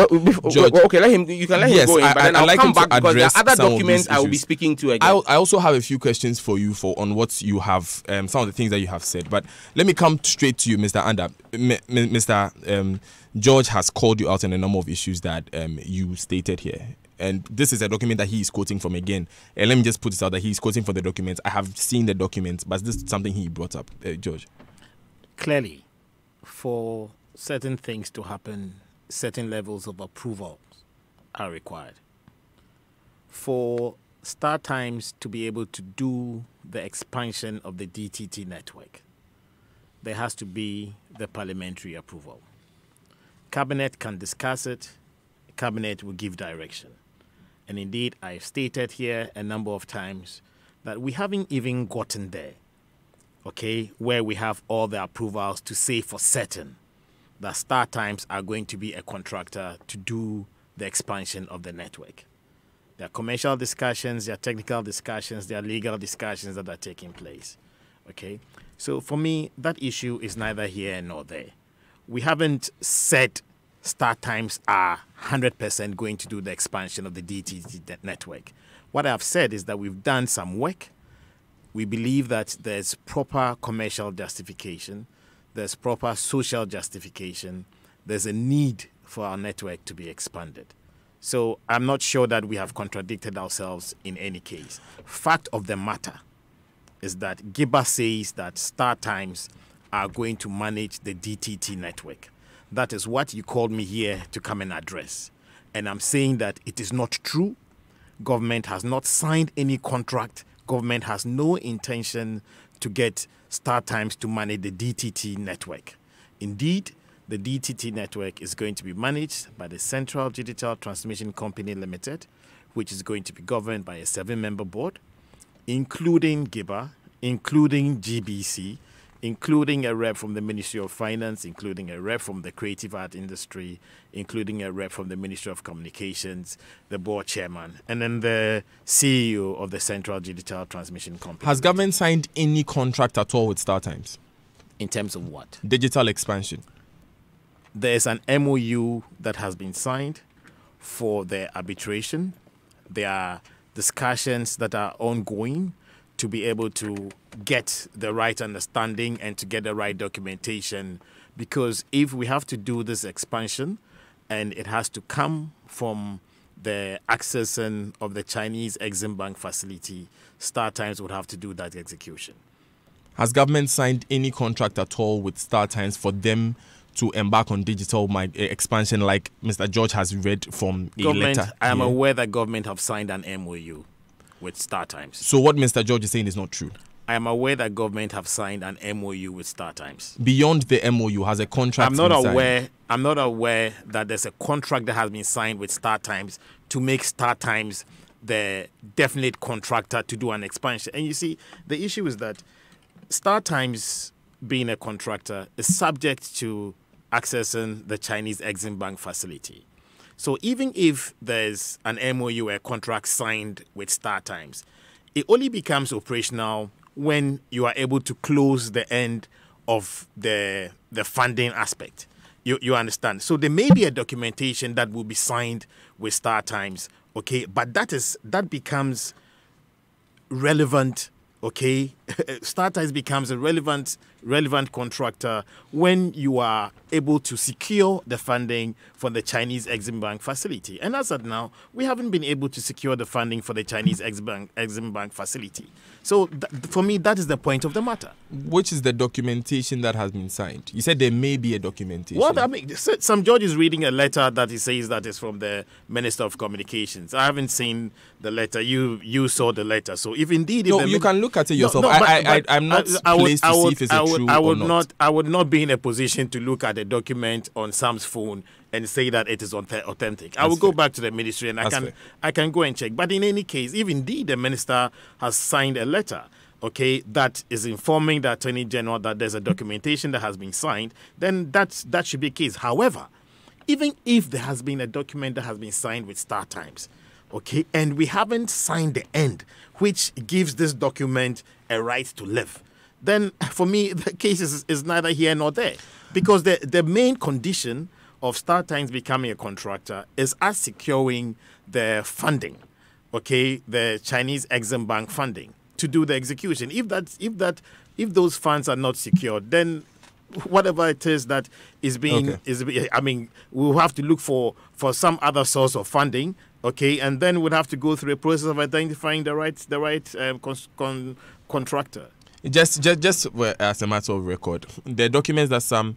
S3: Okay, you can let him go in, but then I'll come back because there are other documents I will be speaking to again.
S1: I also have a few questions for you on what you have, some of the things that you have said. But let me come straight to you, Mr. Andah. Mr. George has called you out on a number of issues that you stated here. And this is a document that he is quoting from again. And let me just put this out that he's quoting from the documents. I have seen the documents, but this is something he brought up. George.
S2: Clearly, for certain things to happen, certain levels of approvals are required. For StarTimes to be able to do the expansion of the DTT network, there has to be the parliamentary approval. Cabinet can discuss it. Cabinet will give direction. And indeed, I've stated here a number of times that we haven't even gotten there, okay, where we have all the approvals to say for certain that StarTimes are going to be a contractor to do the expansion of the network. There are commercial discussions, there are technical discussions, there are legal discussions that are taking place, okay? So for me, that issue is neither here nor there. We haven't said StarTimes are 100% going to do the expansion of the DTT network. What I've said is that we've done some work. We believe that there's proper commercial justification, there's proper social justification, there's a need for our network to be expanded. So I'm not sure that we have contradicted ourselves in any case. Fact of the matter is that GIBA says that StarTimes are going to manage the DTT network. That is what you called me here to come and address. And I'm saying that it is not true. Government has not signed any contract. Government has no intention to get StarTimes to manage the DTT network. Indeed, the DTT network is going to be managed by the Central Digital Transmission Company Limited, which is going to be governed by a 7-member board, including GIBA, including GBC, including a rep from the Ministry of Finance, including a rep from the creative art industry, including a rep from the Ministry of Communications, the board chairman, and then the CEO of the Central Digital Transmission Company.
S1: Has government signed any contract at all with StarTimes?
S2: In terms of what?
S1: Digital expansion.
S2: There's an MOU that has been signed for the arbitration. There are discussions that are ongoing to be able to get the right understanding and to get the right documentation. Because if we have to do this expansion and it has to come from the accessing of the Chinese Exim Bank facility, StarTimes would have to do that execution.
S1: Has government signed any contract at all with StarTimes for them to embark on digital expansion like Mr. George has read from a letter?
S2: I am aware that government have signed an MOU with StarTimes.
S1: So what Mr. George is saying is not true?
S2: I am aware that government have signed an MOU with StarTimes.
S1: Beyond the MOU, has a contract
S2: I'm not aware that there's a contract that has been signed with StarTimes to make StarTimes the definite contractor to do an expansion. And you see, the issue is that StarTimes, being a contractor, is subject to accessing the Chinese Exim Bank facility. So even if there's an MOU, a contract signed with StarTimes, it only becomes operational when you are able to close the end of the funding aspect. You understand? So there may be a documentation that will be signed with StarTimes, okay, but that becomes relevant, okay? StarTimes becomes a relevant contractor when you are able to secure the funding for the Chinese Exim Bank facility. And as of now, we haven't been able to secure the funding for the Chinese Exim Bank facility. So for me, that is the point of the matter.
S1: Which is the documentation that has been signed? You said there may be a documentation.
S2: Well, I mean, some judge is reading a letter that he says that is from the Minister of Communications. I haven't seen the letter. You saw the letter. So if indeed...
S1: you can look at it yourself. I'm not placed to see if it's true or not.
S2: I would not be in a position to look at a document on Sam's phone and say that it is authentic. I will go back to the ministry and I can go and check. But in any case, if indeed the minister has signed a letter, okay, that is informing the Attorney General that there's a documentation that has been signed, then that should be the case. However, even if there has been a document that has been signed with StarTimes, okay, and we haven't signed the end, which gives this document a right to live, then for me, the case is neither here nor there. Because the main condition of StarTimes becoming a contractor is us securing the funding, okay, the Chinese Exim Bank funding to do the execution. If those funds are not secured, then whatever it is that is being we'll have to look for some other source of funding, okay, and then we'll have to go through a process of identifying the right contractor.
S1: Just as a matter of record, the documents that some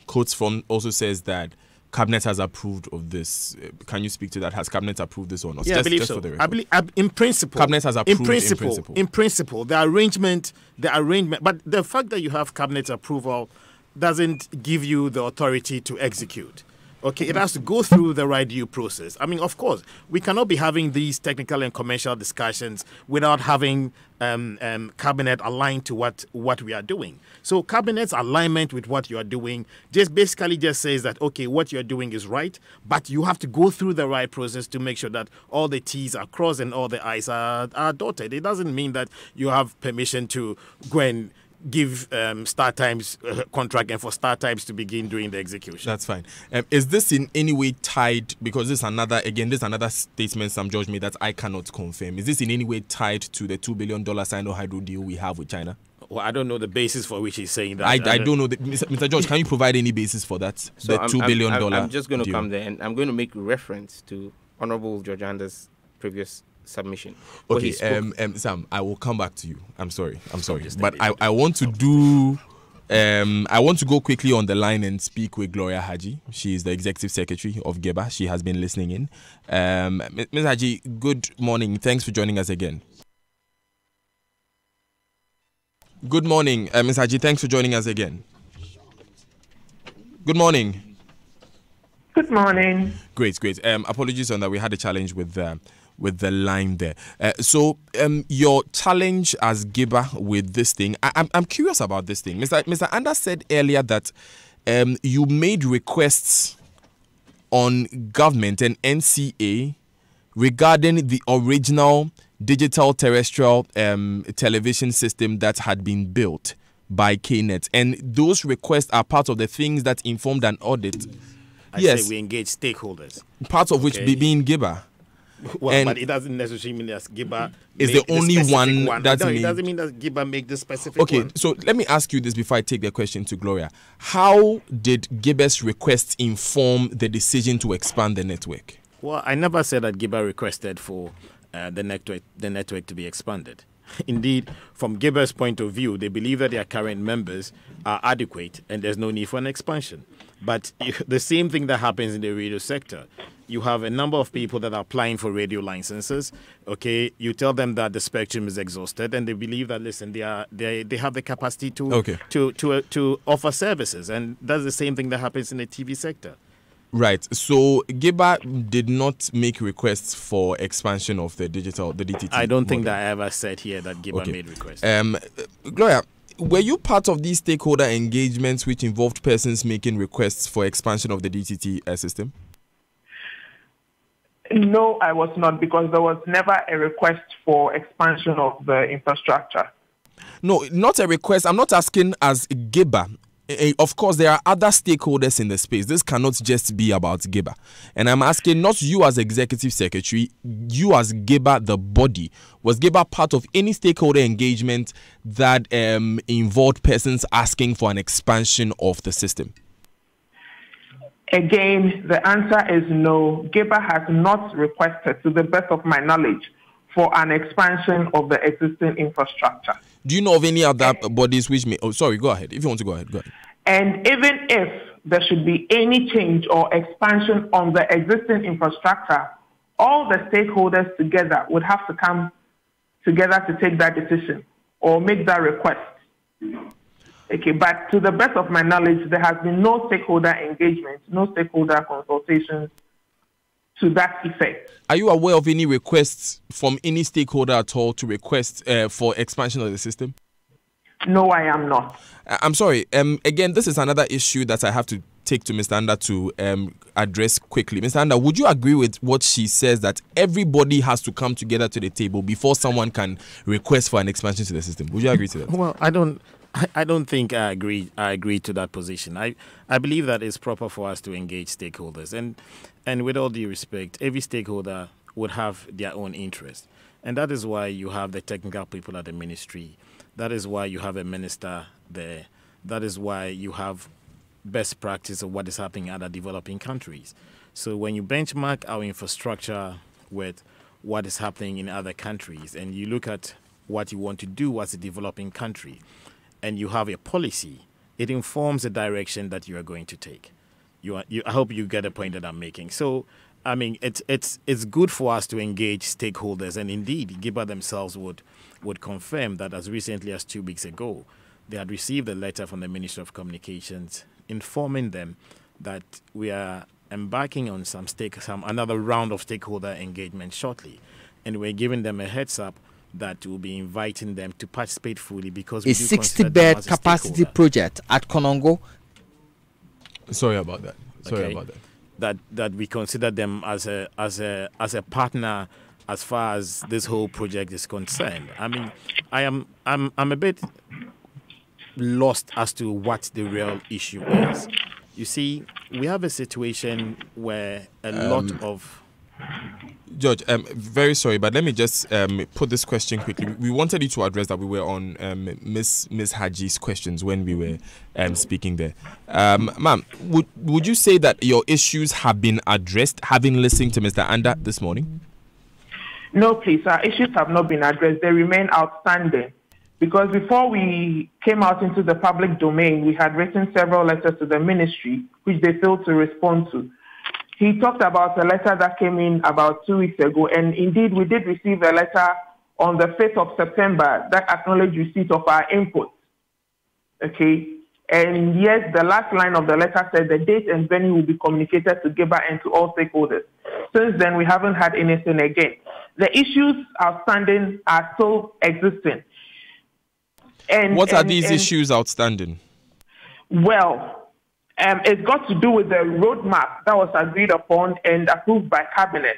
S1: quotes from also says that Cabinet has approved of this. Can you speak to that? Has Cabinet approved this or not?
S2: Yeah, I believe so. I believe in principle.
S1: Cabinet has approved
S2: in principle. The arrangement, but the fact that you have Cabinet approval doesn't give you the authority to execute. Okay, it has to go through the right due process. I mean, of course, we cannot be having these technical and commercial discussions without having Cabinet aligned to what we are doing. So Cabinet's alignment with what you are doing just says that, okay, what you're doing is right, but you have to go through the right process to make sure that all the T's are crossed and all the I's are dotted. It doesn't mean that you have permission to go and give StarTimes contract and for StarTimes to begin doing the execution.
S1: That's fine. Is this in any way tied, because this is another statement some judge made that I cannot confirm. Is this in any way tied to the $2 billion Sino-Hydro deal we have with China?
S2: Well, I don't know the basis for which he's saying that.
S1: I don't know. Mr. George, can you provide any basis for that?
S3: So
S1: the $2 billion
S3: I'm just going to come there and I'm going to make reference to Honorable Judge Andah's previous submission.
S1: Okay, Sam, I will come back to you. I'm sorry, but I want to do. I want to go quickly on the line and speak with Gloria Haji. She is the executive secretary of GEBA. She has been listening in. Ms. Haji, good morning. Thanks for joining us again. Good morning, Ms. Haji. Thanks for joining us again. Good morning.
S21: Good morning.
S1: Great. Apologies on that. We had a challenge with the line there. So your challenge as GEBA with this thing, I'm curious about this thing. Mr. Andah said earlier that you made requests on government and NCA regarding the original digital terrestrial television system that had been built by KNET. And those requests are part of the things that informed an audit.
S2: I say we engage stakeholders.
S1: Part of which being GEBA.
S2: Well, but it doesn't necessarily mean that GEBA
S1: is the only one that
S2: it doesn't mean that GEBA make the specific one.
S1: Okay, so let me ask you this before I take the question to Gloria. How did GEBA's request inform the decision to expand the network?
S2: Well, I never said that GEBA requested for the network to be expanded. Indeed, from GEBA's point of view, they believe that their current members are adequate and there's no need for an expansion. But the same thing that happens in the radio sector. You have a number of people that are applying for radio licenses. Okay, you tell them that the spectrum is exhausted, and they believe that they have the capacity to offer services, and that's the same thing that happens in the TV sector.
S1: Right. So GIBA did not make requests for expansion of the DTT.
S2: I don't think
S1: model.
S2: that I ever said here that GIBA made requests.
S1: Gloria, were you part of these stakeholder engagements which involved persons making requests for expansion of the DTT system?
S21: No, I was not, because there was never a request for expansion of the infrastructure.
S1: No, not a request. I'm not asking as GIBA. Of course, there are other stakeholders in the space. This cannot just be about GIBA. And I'm asking not you as executive secretary, you as GIBA, the body. Was GIBA part of any stakeholder engagement that involved persons asking for an expansion of the system?
S21: Again, the answer is no. GIBA has not requested, to the best of my knowledge, for an expansion of the existing infrastructure.
S1: Do you know of any other bodies which may... Oh, sorry, go ahead. If you want to go ahead, go ahead.
S21: And even if there should be any change or expansion on the existing infrastructure, all the stakeholders together would have to come together to take that decision or make that request. Okay, but to the best of my knowledge, there has been no stakeholder engagement, no stakeholder consultations to that effect.
S1: Are you aware of any requests from any stakeholder at all to request for expansion of the system?
S21: No, I am not.
S1: I'm sorry. Again, this is another issue that I have to take to Mr. Andah to address quickly. Mr. Andah, would you agree with what she says, that everybody has to come together to the table before someone can request for an expansion to the system? Would you agree to that?
S2: Well, I don't think I agree to that position. I believe that it's proper for us to engage stakeholders, and with all due respect, every stakeholder would have their own interest, and that is why you have the technical people at the ministry. That is why you have a minister there. That is why you have best practice of what is happening in other developing countries. So when you benchmark our infrastructure with what is happening in other countries, and you look at what you want to do as a developing country, and you have a policy, it informs the direction that you are going to take. I hope you get the point that I'm making. So, I mean, it's good for us to engage stakeholders, and indeed, GIBA themselves would confirm that as recently as 2 weeks ago, they had received a letter from the Ministry of Communications informing them that we are embarking on another round of stakeholder engagement shortly, and we're giving them a heads up that will be inviting them to participate fully, because we
S4: a 60-bed capacity project at Konongo.
S1: Sorry about that.
S2: That we consider them as a partner as far as this whole project is concerned. I mean, I'm a bit lost as to what the real issue is. You see, we have a situation where a lot of...
S1: George, very sorry, but let me just put this question quickly. We wanted you to address that. We were on Miss Haji's questions when we were speaking there. Ma'am, would you say that your issues have been addressed, having listened to Mr. Andah this morning?
S21: No, please. Our issues have not been addressed. They remain outstanding. Because before we came out into the public domain, we had written several letters to the ministry, which they failed to respond to. He talked about a letter that came in about 2 weeks ago, and indeed we did receive a letter on the 5th of September that acknowledged receipt of our input. Okay? And yes, the last line of the letter said the date and venue will be communicated to GIBA and to all stakeholders. Since then, we haven't had anything again. The issues outstanding are still existing.
S1: What are these issues outstanding?
S21: Well, it's got to do with the roadmap that was agreed upon and approved by cabinet.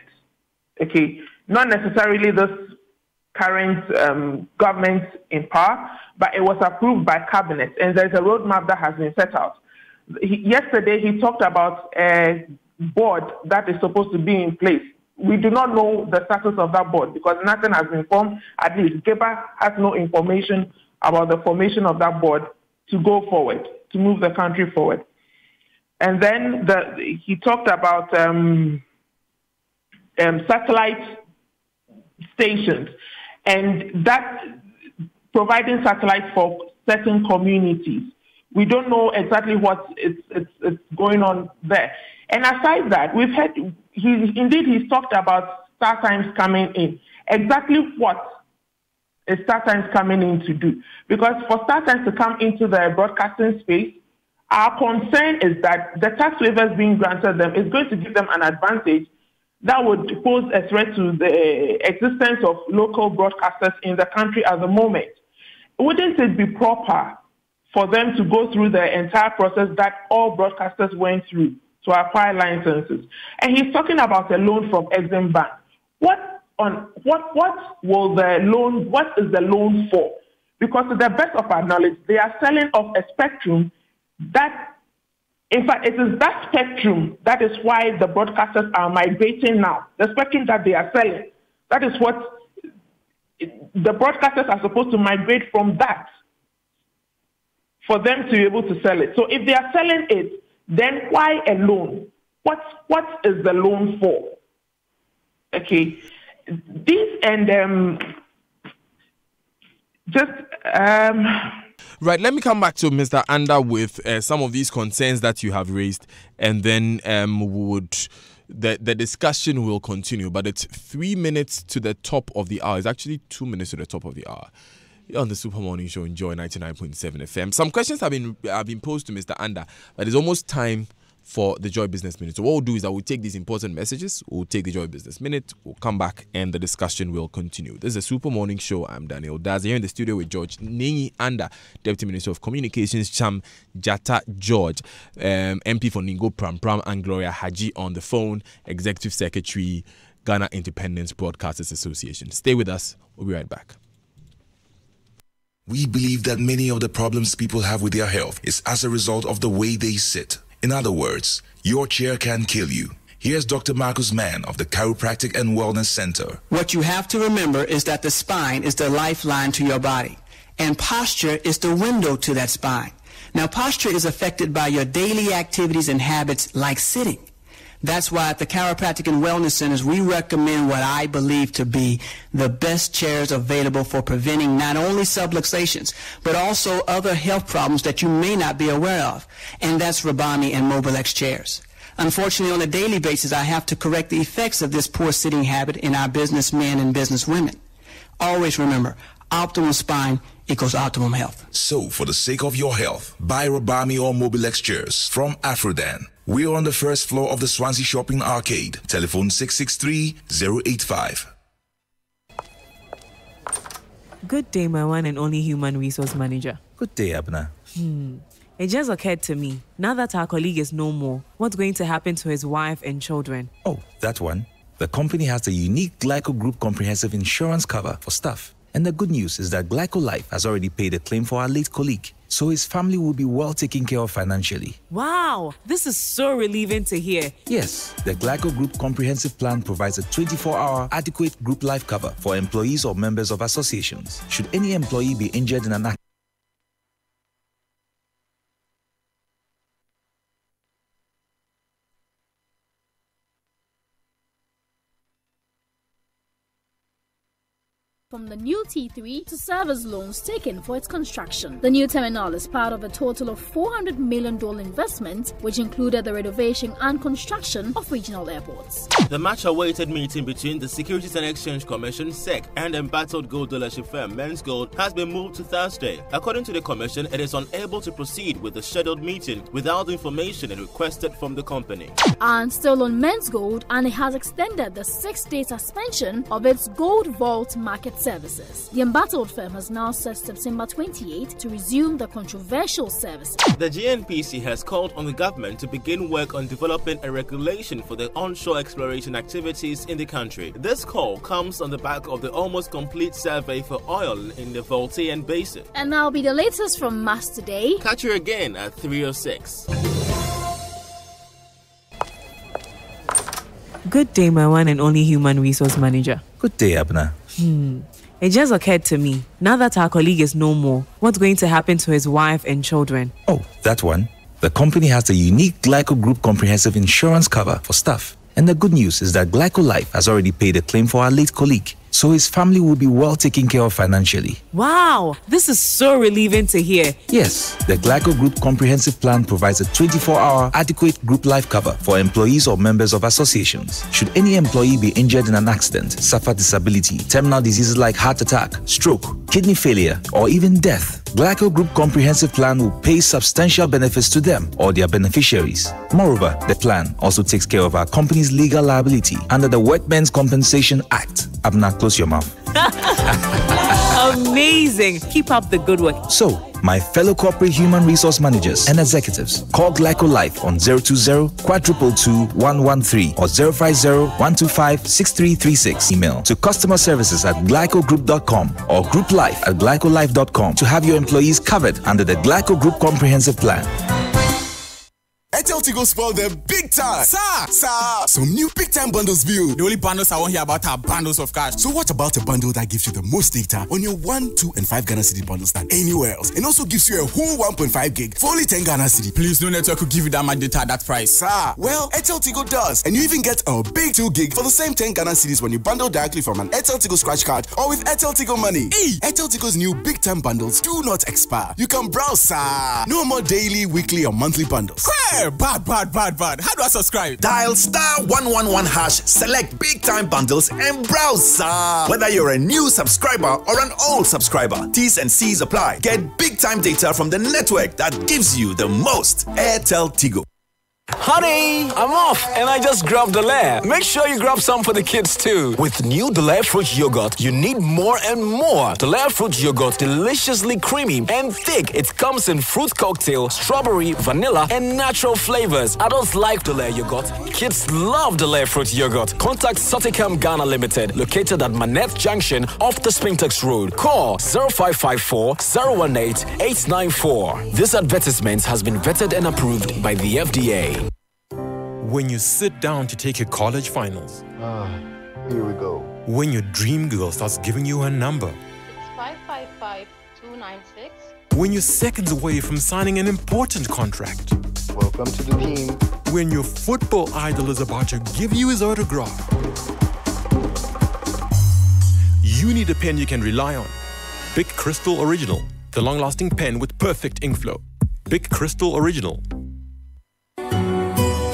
S21: Okay, not necessarily this current government in power, but it was approved by cabinet, and there's a roadmap that has been set out. Yesterday, he talked about a board that is supposed to be in place. We do not know the status of that board because nothing has been formed. At least GIBA has no information about the formation of that board to go forward, to move the country forward. And then he talked about satellite stations, and that providing satellites for certain communities. We don't know exactly what it's going on there. And aside that, we've had, he's talked about StarTimes coming in. Exactly what is StarTimes coming in to do? Because for StarTimes to come into the broadcasting space, Our concern is that the tax waivers being granted them is going to give them an advantage that would pose a threat to the existence of local broadcasters in the country at the moment. Wouldn't it be proper for them to go through the entire process that all broadcasters went through to acquire licenses? And he's talking about a loan from Exim Bank. What is the loan for? Because to the best of our knowledge, they are selling off a spectrum that, in fact, it is that spectrum that is why the broadcasters are migrating now. The spectrum that they are selling, that is what the broadcasters are supposed to migrate from that for them to be able to sell it. So if they are selling it, then why a loan? What is the loan for? Okay.
S1: Right, let me come back to Mr. Andah with some of these concerns that you have raised, and then the discussion will continue. But it's 3 minutes to the top of the hour. It's actually 2 minutes to the top of the hour. You're on the Super Morning Show, Enjoy 99.7 FM. Some questions have been posed to Mr. Andah, but it's almost time for the Joy Business Minute. So what we'll do is that we'll take these important messages, we'll take the Joy Business Minute, we'll come back and the discussion will continue. This is a Super Morning Show. I'm Daniel Daza here in the studio with George Nengi Andah, Deputy Minister of Communications, Cham Jata George, MP for Ningo Pram Pram, and Gloria Haji on the phone, Executive Secretary, Ghana Independence Broadcasters Association. Stay with us. We'll be right back.
S5: We believe that many of the problems people have with their health is as a result of the way they sit. In other words, your chair can kill you. Here's Dr. Marcus Mann of the Chiropractic and Wellness Center.
S22: What you have to remember is that the spine is the lifeline to your body, and posture is the window to that spine. Now, posture is affected by your daily activities and habits like sitting. That's why at the Chiropractic and Wellness Centers, we recommend what I believe to be the best chairs available for preventing not only subluxations, but also other health problems that you may not be aware of. And that's Rabami and Mobilex chairs. Unfortunately, on a daily basis, I have to correct the effects of this poor sitting habit in our businessmen and businesswomen. Always remember, optimal spine equals optimum health.
S5: So, for the sake of your health, buy Rabami or Mobilex chairs from Afrodan. We're on the first floor of the Swansea Shopping Arcade. Telephone 663-085.
S23: Good day, my one and only human resource manager.
S24: Good day, Abna.
S23: It just occurred to me, now that our colleague is no more, what's going to happen to his wife and children?
S24: Oh, that one. The company has the unique Glyco Group comprehensive insurance cover for staff. And the good news is that Glyco Life has already paid a claim for our late colleague, so his family will be well taken care of financially.
S23: Wow, this is so relieving to hear.
S24: Yes, the Glyco Group comprehensive plan provides a 24-hour adequate group life cover for employees or members of associations. Should any employee be injured in an accident,
S25: from the new T3 to service loans taken for its construction. The new terminal is part of a total of $400 million investment, which included the renovation and construction of regional airports.
S26: The much-awaited meeting between the Securities and Exchange Commission, SEC, and embattled gold dealership firm Men's Gold has been moved to Thursday. According to the Commission, it is unable to proceed with the scheduled meeting without the information it requested from the company.
S25: And still on Men's Gold, and it has extended the 6-day suspension of its Gold Vault market services. The embattled firm has now set September 28 to resume the controversial service.
S26: The GNPC has called on the government to begin work on developing a regulation for the onshore exploration activities in the country. This call comes on the back of the almost complete survey for oil in the Voltairean Basin.
S25: And that'll be the latest from Mass Today.
S26: Catch you again at 3:06.
S23: Good day, my one and only human resource manager.
S24: Good day, Abna.
S23: It just occurred to me, now that our colleague is no more, what's going to happen to his wife and children?
S24: Oh, that one. The company has the unique Glyco Group comprehensive insurance cover for staff. And the good news is that Glyco Life has already paid a claim for our late colleague, so his family will be well taken care of financially.
S23: Wow, this is so relieving to hear.
S24: Yes, the Glyco Group comprehensive plan provides a 24-hour adequate group life cover for employees or members of associations. Should any employee be injured in an accident, suffer disability, terminal diseases like heart attack, stroke, kidney failure, or even death, Glyco Group Comprehensive Plan will pay substantial benefits to them or their beneficiaries. Moreover, the plan also takes care of our company's legal liability under the Workmen's Compensation Act. Abna, close your mouth.
S23: Amazing. Keep up the good work.
S24: So, my fellow corporate human resource managers and executives, call Glyco Life on 020-222-113 or 050-125-6336. Email to customer services at glycogroup.com or grouplife@glycolife.com to have your employees covered under the Glyco Group Comprehensive Plan.
S19: Airtel Tigo spoiled them big time. Sir! Some new big time bundles view.
S6: The only bundles I want to hear about are bundles of cash.
S19: So what about a bundle that gives you the most data on your 1, 2, and 5 Ghana Cedi bundles than anywhere else? And also gives you a whole 1.5 gig for only 10 Ghana Cedi.
S6: Please, no network could give you that much data at that price.
S19: Sir, well, Airtel Tigo does. And you even get a big 2 gig for the same 10 Ghana Cedis when you bundle directly from an Airtel Tigo scratch card or with Airtel Tigo Money.
S6: Hey!
S19: Airtel Tigo's new big time bundles do not expire. You can browse, sir. No more daily, weekly, or monthly bundles.
S6: Hey, bad. How do I subscribe?
S8: Dial *111#, select big time bundles and browse, sir. Whether you're a new subscriber or an old subscriber, T's and C's apply. Get big time data from the network that gives you the most. Airtel Tigo.
S9: Honey, I'm off and I just grabbed Delaire. Make sure you grab some for the kids too. With new Delaire fruit yogurt, you need more and more. Delaire fruit yogurt, deliciously creamy and thick. It comes in fruit cocktail, strawberry, vanilla, and natural flavors. Adults like Delaire yogurt. Kids love Delaire fruit yogurt. Contact Soticam Ghana Limited, located at Manette Junction off the Spintex Road. Call 0554 018 894. This advertisement has been vetted and approved by the FDA.
S11: When you sit down to take your college finals.
S12: Here we go.
S11: When your dream girl starts giving you her number.
S13: It's 555296.
S11: When you're seconds away from signing an important contract.
S12: Welcome to the team.
S11: When your football idol is about to give you his autograph. You need a pen you can rely on. Bic Crystal Original, the long-lasting pen with perfect ink flow. Bic Crystal Original.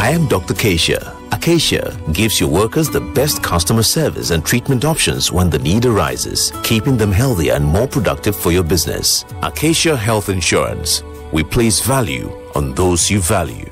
S20: I am Dr. Acacia. Acacia gives your workers the best customer service and treatment options when the need arises, keeping them healthier and more productive for your business. Acacia Health Insurance. We place value on those you value.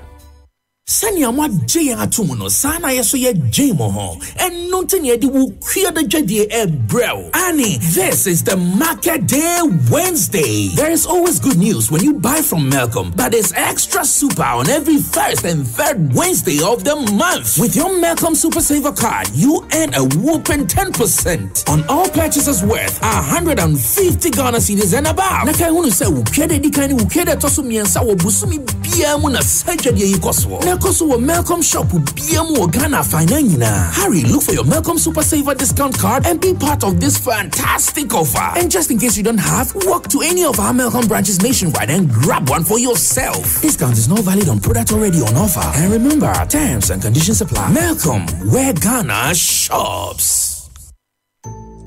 S27: Sanya mwa jay atumuno sana yeso ye jay moho and nothing ye di will clear the jay bro. Annie, this is the Market Day Wednesday. There is always good news when you buy from Malcolm, but there's extra super on every first and third Wednesday of the month. With your Malcolm Super Saver card, you earn a whooping 10% on all purchases worth 150 Ghana cedis and above. Nakai unu se ukede di kaini ukede tosu miensa wo busumi biya muna seja di yikoswo. Also, a Malcolm shop will be a more Ghana Finance. Hurry, look for your Malcolm Super Saver discount card and be part of this fantastic offer. And just in case you don't have, walk to any of our Malcolm branches nationwide and grab one for yourself. Discount is not valid on product already on offer. And remember, terms and conditions apply. Malcolm, where Ghana shops.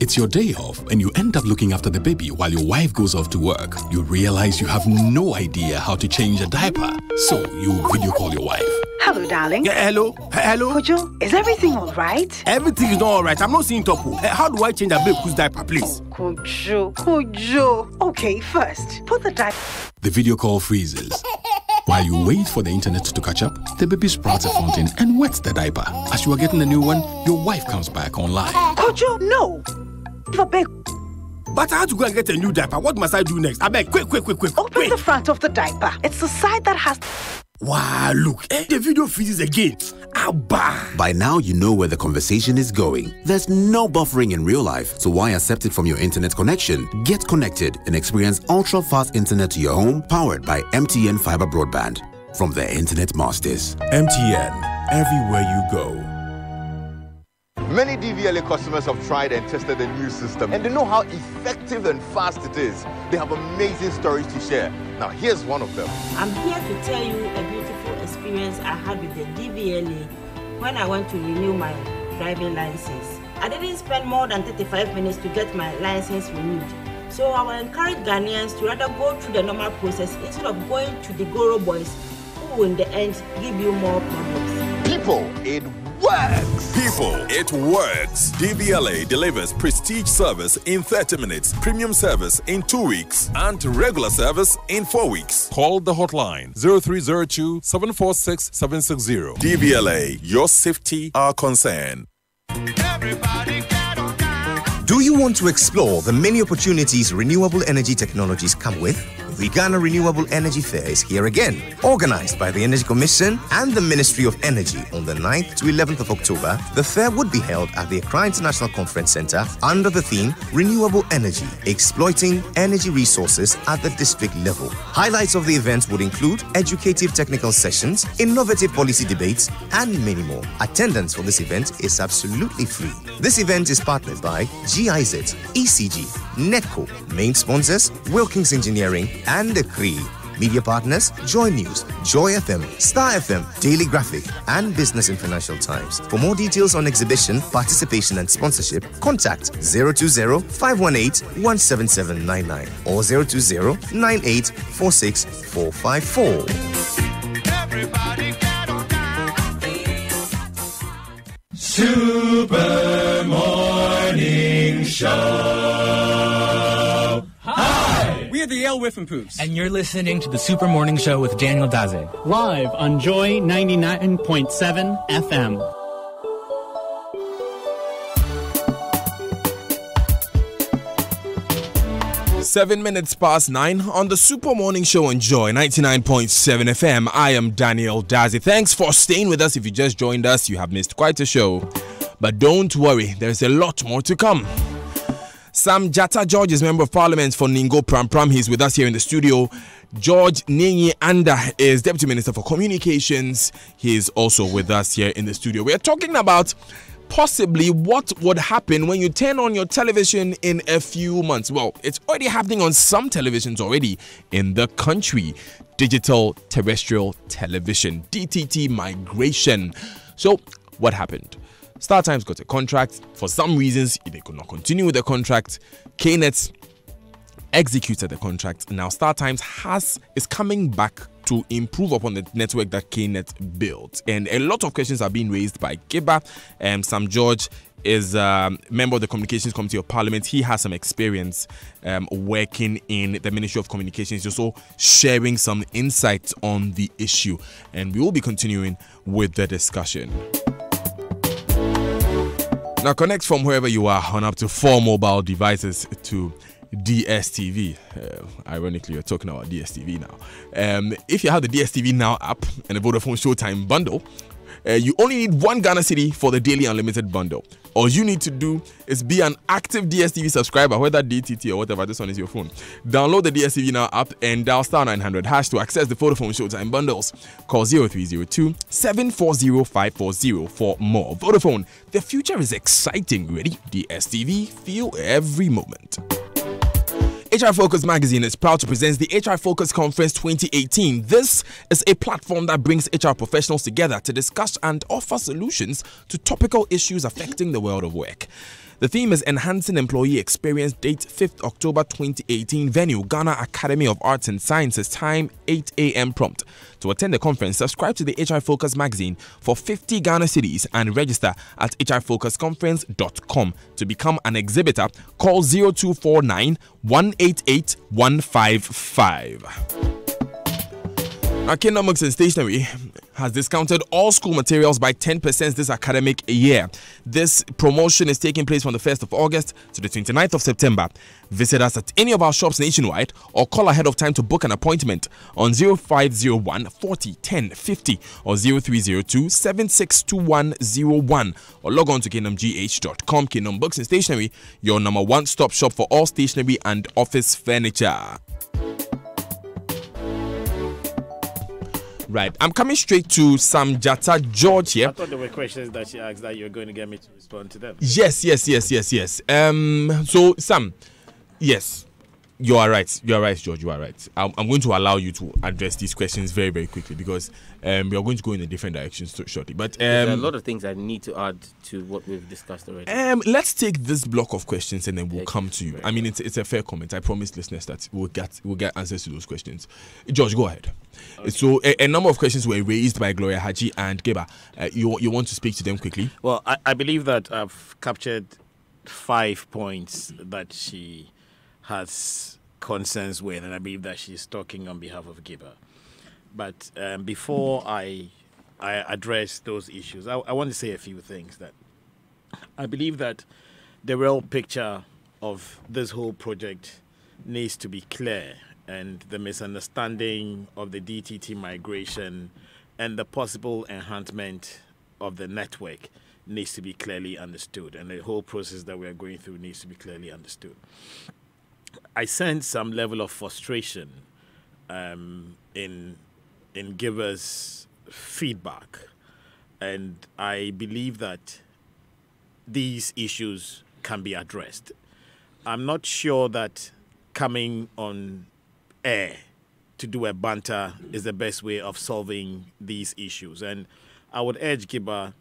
S28: It's your day off and you end up looking after the baby while your wife goes off to work. You realize you have no idea how to change a diaper. So you video call your wife.
S29: Hello, darling.
S6: Yeah, hello.
S29: Kojo, is everything all right?
S6: Everything is not all right. I'm not seeing Topo. How do I change a baby's diaper, please?
S29: Kojo. Okay, first, put the diaper.
S28: The video call freezes. While you wait for the internet to catch up, the baby sprouts a fountain and wets the diaper. As you are getting a new one, your wife comes back online.
S29: Kojo, no.
S6: But I had to go and get a new diaper. What must I do next? I beg, quick.
S29: Open the front of the diaper. It's the side that has...
S6: Wow, look. The video freezes again. Abba.
S8: By now, you know where the conversation is going. There's no buffering in real life, so why accept it from your internet connection? Get connected and experience ultra-fast internet to your home, powered by MTN Fiber Broadband. From the Internet Masters.
S30: MTN, everywhere you go.
S31: Many DVLA customers have tried and tested the new system, and they know how effective and fast it is. They have amazing stories to share. Now, here's one of them.
S32: I'm here to tell you a beautiful experience I had with the DVLA when I went to renew my driving license. I didn't spend more than 35 minutes to get my license renewed. So I will encourage Ghanaians to rather go through the normal process instead of going to the Goro boys, who in the end give you more problems.
S31: People, it
S19: works.
S30: People, it works. DVLA delivers prestige service in 30 minutes, premium service in 2 weeks, and regular service in 4 weeks. Call the hotline 0302 746 760. DVLA, your safety, our concern.
S2: Do you want to explore the many opportunities renewable energy technologies come with? The Ghana Renewable Energy Fair is here again, organized by the Energy Commission and the Ministry of Energy on the 9th to 11th of October. The fair would be held at the Accra International Conference Center under the theme Renewable Energy, Exploiting Energy Resources at the District Level. Highlights of the event would include educative technical sessions, innovative policy debates, and many more. Attendance for this event is absolutely free. This event is partnered by GIZ, ECG, Netco, main sponsors, Wilkins Engineering, and the CREE. Media partners, Joy News, Joy FM, Star FM, Daily Graphic, and Business and Financial Times. For more details on exhibition, participation, and sponsorship, contact 020-518-17799 or 020-9846-454.
S3: Super Morning Show.
S6: Hi! We are the Yale Whiff and Poops.
S4: And you're listening to the Super Morning Show with Daniel Daze.
S7: Live on Joy 99.7 FM.
S1: Seven minutes past 9 on the Super Morning Show on Joy 99.7 FM. I am Daniel Daze. Thanks for staying with us. If you just joined us, you have missed quite a show. But don't worry, there's a lot more to come. Sam Jatta George is Member of Parliament for Ningo Pram Pram. He's with us here in the studio. George Nenyi Andah is Deputy Minister for Communications. He's also with us here in the studio. We are talking about possibly what would happen when you turn on your television in a few months. Well, it's already happening on some televisions already in the country. Digital terrestrial television, DTT migration. So, what happened? StarTimes got a contract. For some reasons, they could not continue with the contract. KNET executed the contract. Now, StarTimes is coming back to improve upon the network that KNET built. And a lot of questions are being raised by Kiba. Sam George is a member of the Communications Committee of Parliament. He has some experience working in the Ministry of Communications, also sharing some insights on the issue. And we will be continuing with the discussion. Now, connect from wherever you are on up to 4 mobile devices to DSTV. Ironically, you're talking about DSTV now. If you have the DSTV Now app and the Vodafone Showtime bundle, you only need 1 Ghana cedi for the daily unlimited bundle. All you need to do is be an active DSTV subscriber, whether DTT or whatever. This one is your phone. Download the DSTV Now app and dial *900# to access the Vodafone Showtime bundles. Call 0302 740 540 for more. Vodafone, the future is exciting. Ready? DSTV, feel every moment. HR Focus Magazine is proud to present the HR Focus Conference 2018. This is a platform that brings HR professionals together to discuss and offer solutions to topical issues affecting the world of work. The theme is Enhancing Employee Experience. Date 5th October 2018. Venue Ghana Academy of Arts and Sciences. Time 8 a.m. prompt. To attend the conference, subscribe to the HR Focus magazine for 50 Ghana cedis and register at hrfocusconference.com. To become an exhibitor, call 0249 188 155. Now, Kingdom Books and Stationery has discounted all school materials by 10% this academic year. This promotion is taking place from the 1st of August to the 29th of September. Visit us at any of our shops nationwide or call ahead of time to book an appointment on 0501 40 10 50 or 0302 762101 or log on to kingdomgh.com. Kingdom Books and Stationery, your number 1 stop shop for all stationery and office furniture. Right, I'm coming straight to Sam Jatta George here.
S10: I thought there were questions that she asked that you were going to get me to respond to them.
S1: Yes. So, Sam, yes, You are right, George. You are right. I'm going to allow you to address these questions very, very quickly because we are going to go in a different direction shortly. But
S10: there are a lot of things I need to add to what we've discussed already.
S1: Let's take this block of questions and then we'll come to you. I mean, it's a fair comment. I promise listeners that we'll get answers to those questions. George, go ahead. Okay. So a number of questions were raised by Gloria Haji and Geba. You want to speak to them quickly?
S10: Well, I believe that I've captured 5 points that she has concerns with, and I believe that she's talking on behalf of Giba. But before I address those issues, I want to say a few things. That I believe that the real picture of this whole project needs to be clear, and the misunderstanding of the DTT migration and the possible enhancement of the network needs to be clearly understood, and the whole process that we are going through needs to be clearly understood. I sense some level of frustration in givers' feedback, and I believe that these issues can be addressed. I'm not sure that coming on air to do a banter is the best way of solving these issues, and I would urge Giba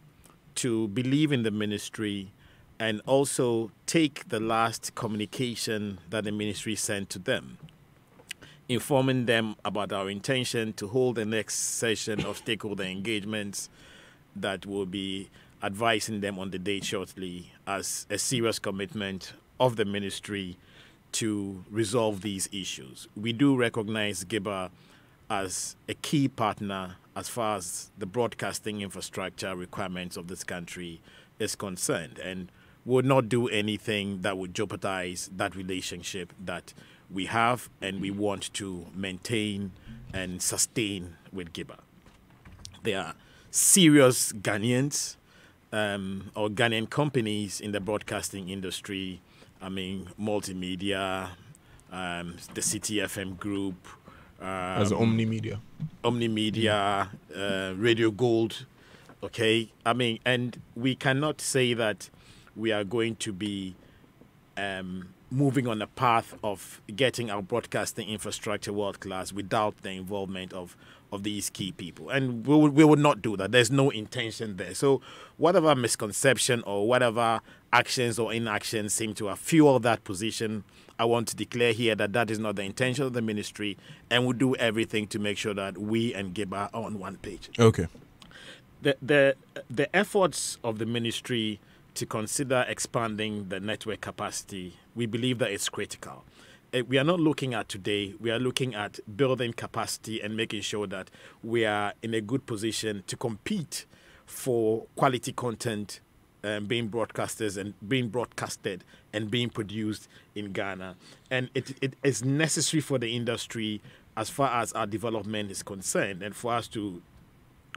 S10: to believe in the ministry and also take the last communication that the ministry sent to them, informing them about our intention to hold the next session of stakeholder engagements that will be advising them on the date shortly, as a serious commitment of the ministry to resolve these issues. We do recognize Giba as a key partner as far as the broadcasting infrastructure requirements of this country is concerned, and would not do anything that would jeopardize that relationship that we have and we want to maintain and sustain with Giba. There are serious Ghanaians or Ghanaian companies in the broadcasting industry. I mean, multimedia, the City FM Group,
S1: as Omnimedia,
S10: Radio Gold. Okay, I mean, and we cannot say that we are going to be moving on a path of getting our broadcasting infrastructure world class without the involvement of these key people. And we would not do that. There's no intention there. So whatever misconception or whatever actions or inactions seem to have fueled that position, I want to declare here that that is not the intention of the ministry, and we'll do everything to make sure that we and Giba are on one page.
S1: Okay.
S10: The efforts of the ministry to consider expanding the network capacity, we believe that it's critical. We are not looking at today, we are looking at building capacity and making sure that we are in a good position to compete for quality content being broadcasted and being produced in Ghana. And it is necessary for the industry as far as our development is concerned, and for us to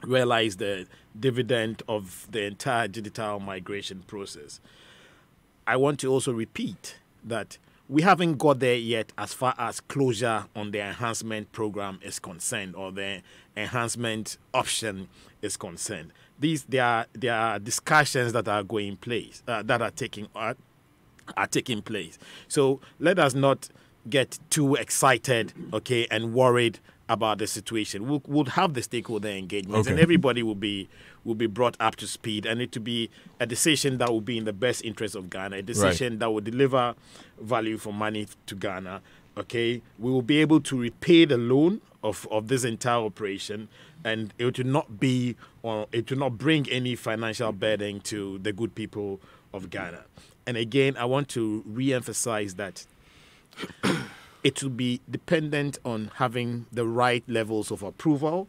S10: realize the dividend of the entire digital migration process. I want to also repeat that we haven't got there yet as far as closure on the enhancement program is concerned, or the enhancement option is concerned. There are discussions that are going place that are taking place. So let us not get too excited, okay, and worried about the situation. We'll have the stakeholder engagements, and everybody will be brought up to speed, and it will be a decision that will be in the best interest of Ghana, a decision that will deliver value for money to Ghana. Okay, we will be able to repay the loan of this entire operation, and it will not bring any financial burden to the good people of Ghana. And again, I want to re-emphasize that it will be dependent on having the right levels of approval,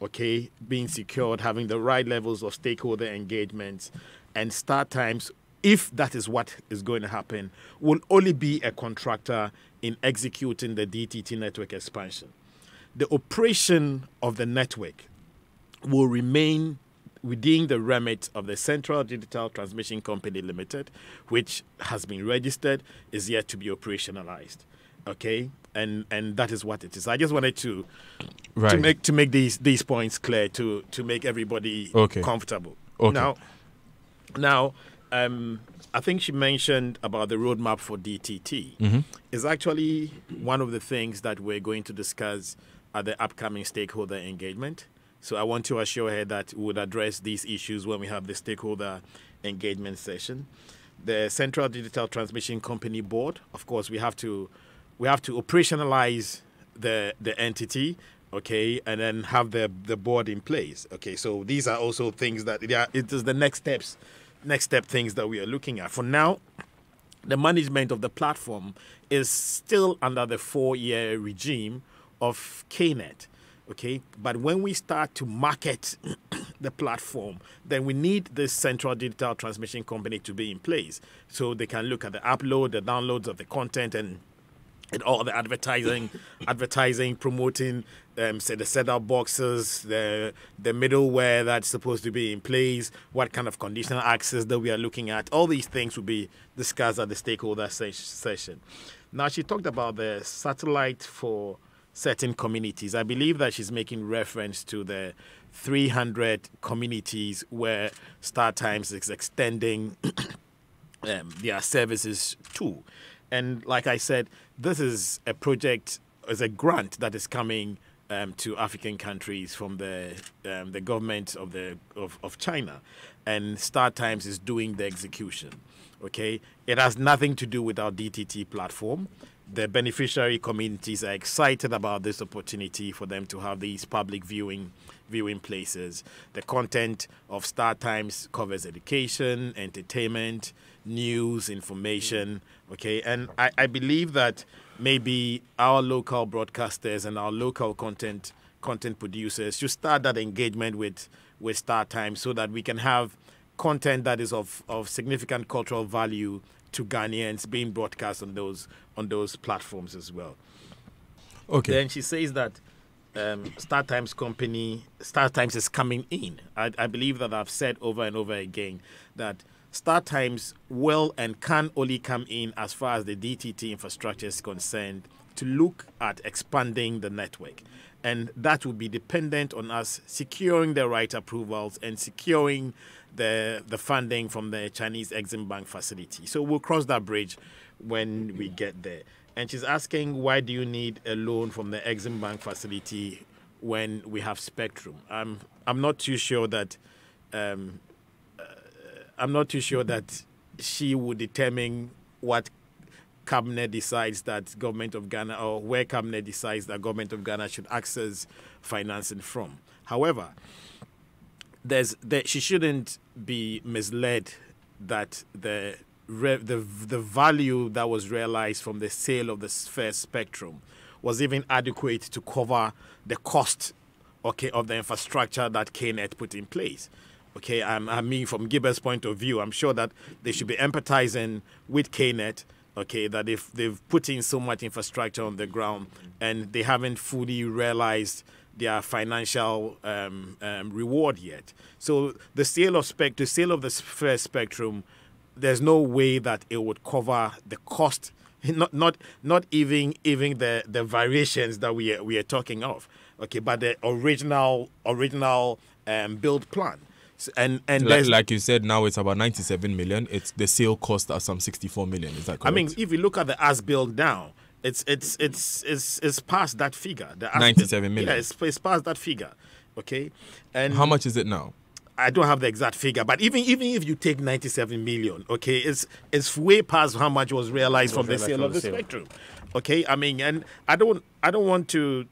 S10: okay, being secured, having the right levels of stakeholder engagements, and start times, if that is what is going to happen, will only be a contractor in executing the DTT network expansion. The operation of the network will remain within the remit of the Central Digital Transmission Company Limited, which has been registered, is yet to be operationalized. Okay, and that is what it is. I just wanted to make these points clear to make everybody comfortable.
S1: Okay.
S10: Now, I think she mentioned about the roadmap for DTT. It's actually one of the things that we're going to discuss at the upcoming stakeholder engagement. So I want to assure her that we would address these issues when we have the stakeholder engagement session. The Central Digital Transmission Company Board, of course, we have to operationalize the entity, okay, and then have the board in place. Okay, so these are also things that it is the next step things that we are looking at. For now, the management of the platform is still under the 4-year regime of KNET. Okay, but when we start to market the platform, then we need this Central Digital Transmission Company to be in place so they can look at the upload, the downloads of the content, and all the advertising, promoting, say the set-up boxes, the middleware that's supposed to be in place, what kind of conditional access that we are looking at. All these things will be discussed at the stakeholder session. Now, she talked about the satellite for certain communities. I believe that she's making reference to the 300 communities where StarTimes is extending their services to. And like I said, this is a project, is a grant that is coming to African countries from the government of China, and StarTimes is doing the execution. Okay, it has nothing to do with our DTT platform. The beneficiary communities are excited about this opportunity for them to have these public viewing places. The content of StarTimes covers education, entertainment, news, information. Okay, and I believe that maybe our local broadcasters and our local content producers should start that engagement with StarTimes so that we can have content that is of significant cultural value to Ghanaians being broadcast on those platforms as well. Okay. Then she says that StarTimes is coming in. I believe that I've said over and over again that StarTimes will and can only come in as far as the DTT infrastructure is concerned to look at expanding the network. And that will be dependent on us securing the right approvals and securing the funding from the Chinese Exim Bank facility. So we'll cross that bridge when we get there. And she's asking, why do you need a loan from the Exim Bank facility when we have spectrum? I'm not too sure that she would determine what Cabinet decides that government of Ghana, or where Cabinet decides that government of Ghana should access financing from. However, she shouldn't be misled that the value that was realized from the sale of the first spectrum was even adequate to cover the cost, okay, of the infrastructure that KNET put in place. Okay, I mean, from Gibber's point of view, I'm sure that they should be empathizing with KNET. Okay, that if they've put in so much infrastructure on the ground and they haven't fully realized their financial reward yet. So the sale of the first spectrum, there's no way that it would cover the cost, not even the variations that we are talking of. Okay, but the original build plan. And
S1: like you said, now it's about 97 million. It's the sale cost at some 64 million. Is that correct?
S10: I mean, if you look at the as-built now, it's past that figure.
S1: 97 million.
S10: Yeah, it's past that figure. Okay, and
S1: how much is it now?
S10: I don't have the exact figure, but even if you take 97 million, okay, it's way past how much was realized from the sale of the spectrum. Okay, I mean, and I don't want to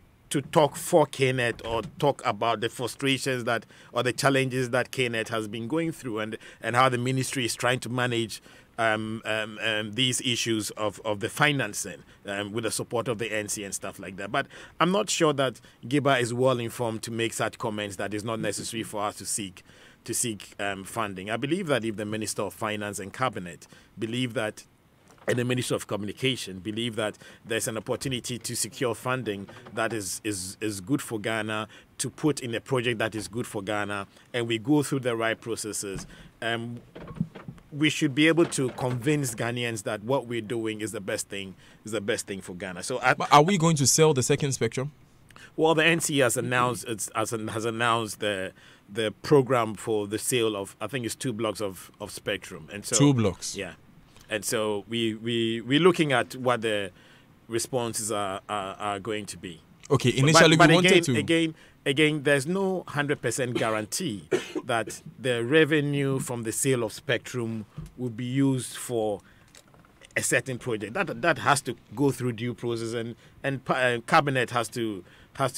S10: talk for KNET or talk about the frustrations or the challenges that KNET has been going through and how the ministry is trying to manage these issues of the financing with the support of the NC and stuff like that. But I'm not sure that Gibber is well informed to make such comments that is not necessary for us to seek funding. I believe that if the Minister of Finance and Cabinet believe that, and the Minister of Communication believe that there's an opportunity to secure funding that is good for Ghana, to put in a project that is good for Ghana, and we go through the right processes, we should be able to convince Ghanaians that what we're doing is the best thing for Ghana. So,
S1: but are we going to sell the second spectrum?
S10: Well, the NC has announced has announced the program for the sale of, I think it's 2 blocks of spectrum, and so
S1: 2 blocks.
S10: Yeah, and so we're looking at what the responses are going to be.
S1: Okay, initially
S10: but
S1: we
S10: again,
S1: wanted to.
S10: Again, there's no 100% guarantee that the revenue from the sale of spectrum will be used for a certain project. That has to go through due process, and cabinet has to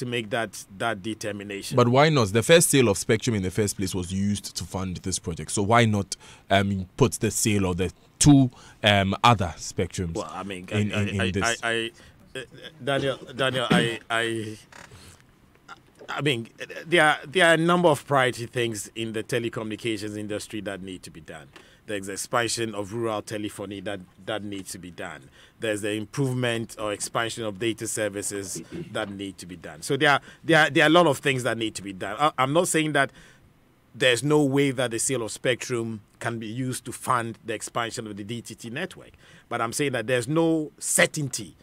S10: make that determination.
S1: But why not? The first sale of spectrum in the first place was used to fund this project. So why not put the sale of the 2 other spectrums?
S10: Well, I mean,
S1: in this?
S10: Daniel, I mean, there are a number of priority things in the telecommunications industry that need to be done. There's the expansion of rural telephony that needs to be done. There's the improvement or expansion of data services that need to be done. So there are a lot of things that need to be done. I'm not saying that there's no way that the sale of spectrum can be used to fund the expansion of the DTT network, but I'm saying that there's no certainty.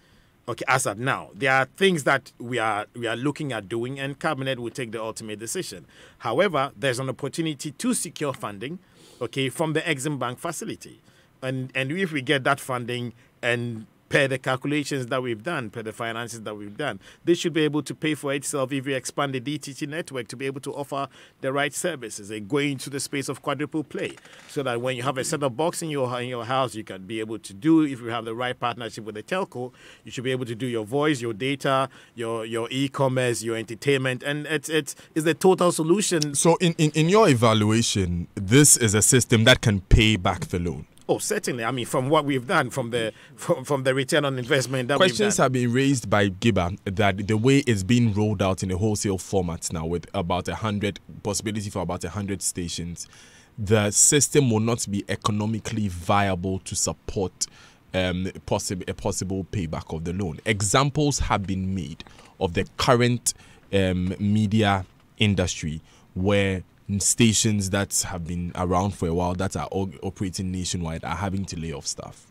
S10: Okay, as of now, there are things that we are looking at doing, and cabinet will take the ultimate decision. However, there's an opportunity to secure funding, okay, from the Exim Bank facility, and if we get that funding, and per the calculations that we've done, per the finances that we've done, this should be able to pay for itself if we expand the DTT network to be able to offer the right services and go into the space of quadruple play, so that when you have a set-top box in your house, you can be able to do, if you have the right partnership with the telco, you should be able to do your voice, your data, your e-commerce, your entertainment, and it's the total solution.
S1: So in your evaluation, this is a system that can pay back the loan?
S10: Oh, certainly. I mean, from what we've done, from the return on investment that
S1: questions
S10: we've done.
S1: have been raised by Giba that the way it's being rolled out in a wholesale format now, with about 100 possibility for about 100 stations, the system will not be economically viable to support a possible payback of the loan. Examples have been made of the current media industry where stations that have been around for a while that are operating nationwide are having to lay off staff.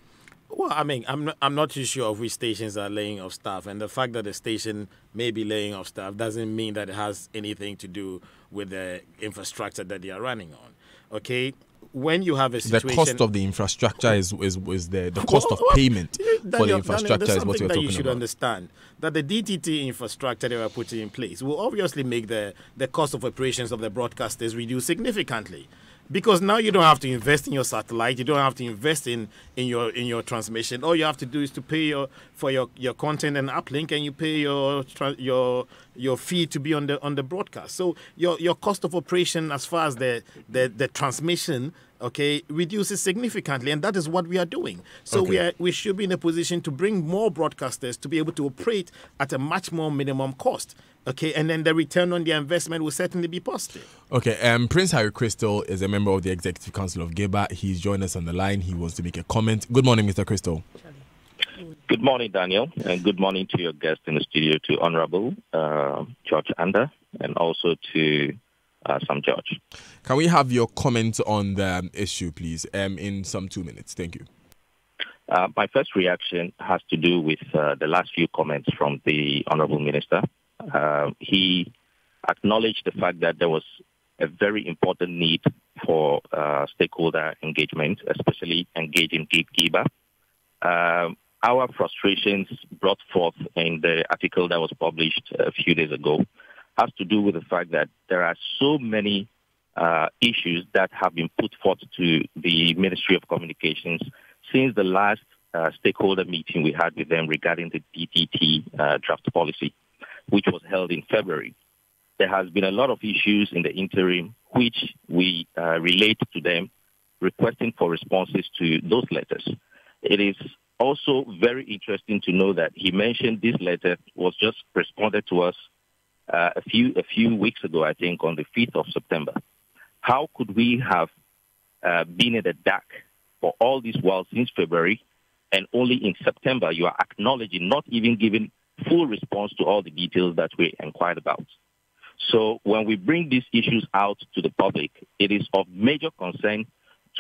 S10: Well, I mean, I'm not too sure of which stations are laying off staff, and the fact that the station may be laying off staff doesn't mean that it has anything to do with the infrastructure that they are running on. Okay, when you have a situation,
S1: the cost of the infrastructure is the cost of payment for the infrastructure is what you're talking about.
S10: You should understand that the DTT infrastructure they were putting in place will obviously make the cost of operations of the broadcasters reduce significantly. Because now you don't have to invest in your satellite, you don't have to invest in your transmission. All you have to do is to pay for your content and uplink, and you pay your fee to be on the broadcast. So your cost of operation as far as the transmission, okay, reduces significantly, and that is what we are doing. So
S1: Okay.
S10: we should be in a position to bring more broadcasters to be able to operate at a much more minimum cost. Okay, and then the return on their investment will certainly be positive.
S1: Okay, Prince Harry Crystal is a member of the Executive Council of GEBA. He's joined us on the line. He wants to make a comment. Good morning, Mr. Crystal.
S5: Good morning, Daniel, and good morning to your guest in the studio, to Honorable George Andah, and also to Sam George.
S1: Can we have your comment on the issue, please, in some 2 minutes? Thank you.
S5: My first reaction has to do with the last few comments from the Honorable Minister. He acknowledged the fact that there was a very important need for stakeholder engagement, especially engaging gatekeeper. Our frustrations brought forth in the article that was published a few days ago has to do with the fact that there are so many issues that have been put forth to the Ministry of Communications since the last stakeholder meeting we had with them regarding the DTT draft policy, which was held in February. There has been a lot of issues in the interim, which we relate to them, requesting for responses to those letters. It is also very interesting to know that he mentioned this letter was just responded to us a few weeks ago, I think, on the 5th of September. How could we have been in the dark for all this while since February, and only in September you are acknowledging, not even giving full response to all the details that we inquired about? So when we bring these issues out to the public, it is of major concern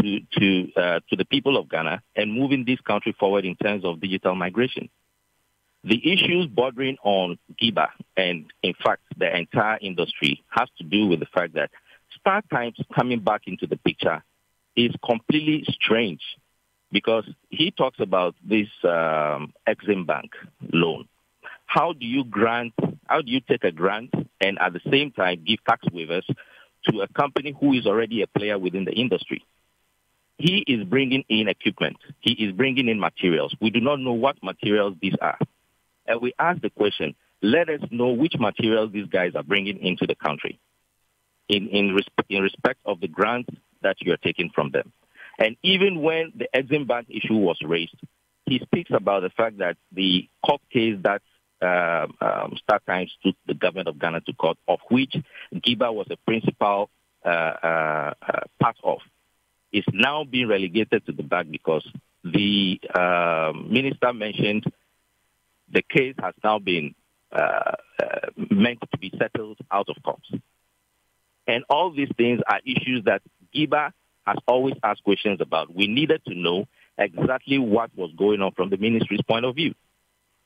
S5: to the people of Ghana and moving this country forward in terms of digital migration. The issues bordering on Giba and, in fact, the entire industry has to do with the fact that Star Times coming back into the picture is completely strange because he talks about this Exim Bank loan. How do you take a grant and at the same time give tax waivers to a company who is already a player within the industry? He is bringing in equipment. He is bringing in materials. We do not know what materials these are. And we ask the question, let us know which materials these guys are bringing into the country in respect of the grants that you are taking from them. And even when the Exim Bank issue was raised, he speaks about the fact that the court case that Star Times took the government of Ghana to court, of which Giba was a principal part of, is now being relegated to the back because the minister mentioned the case has now been meant to be settled out of court. And all these things are issues that Giba has always asked questions about. We needed to know exactly what was going on from the ministry's point of view.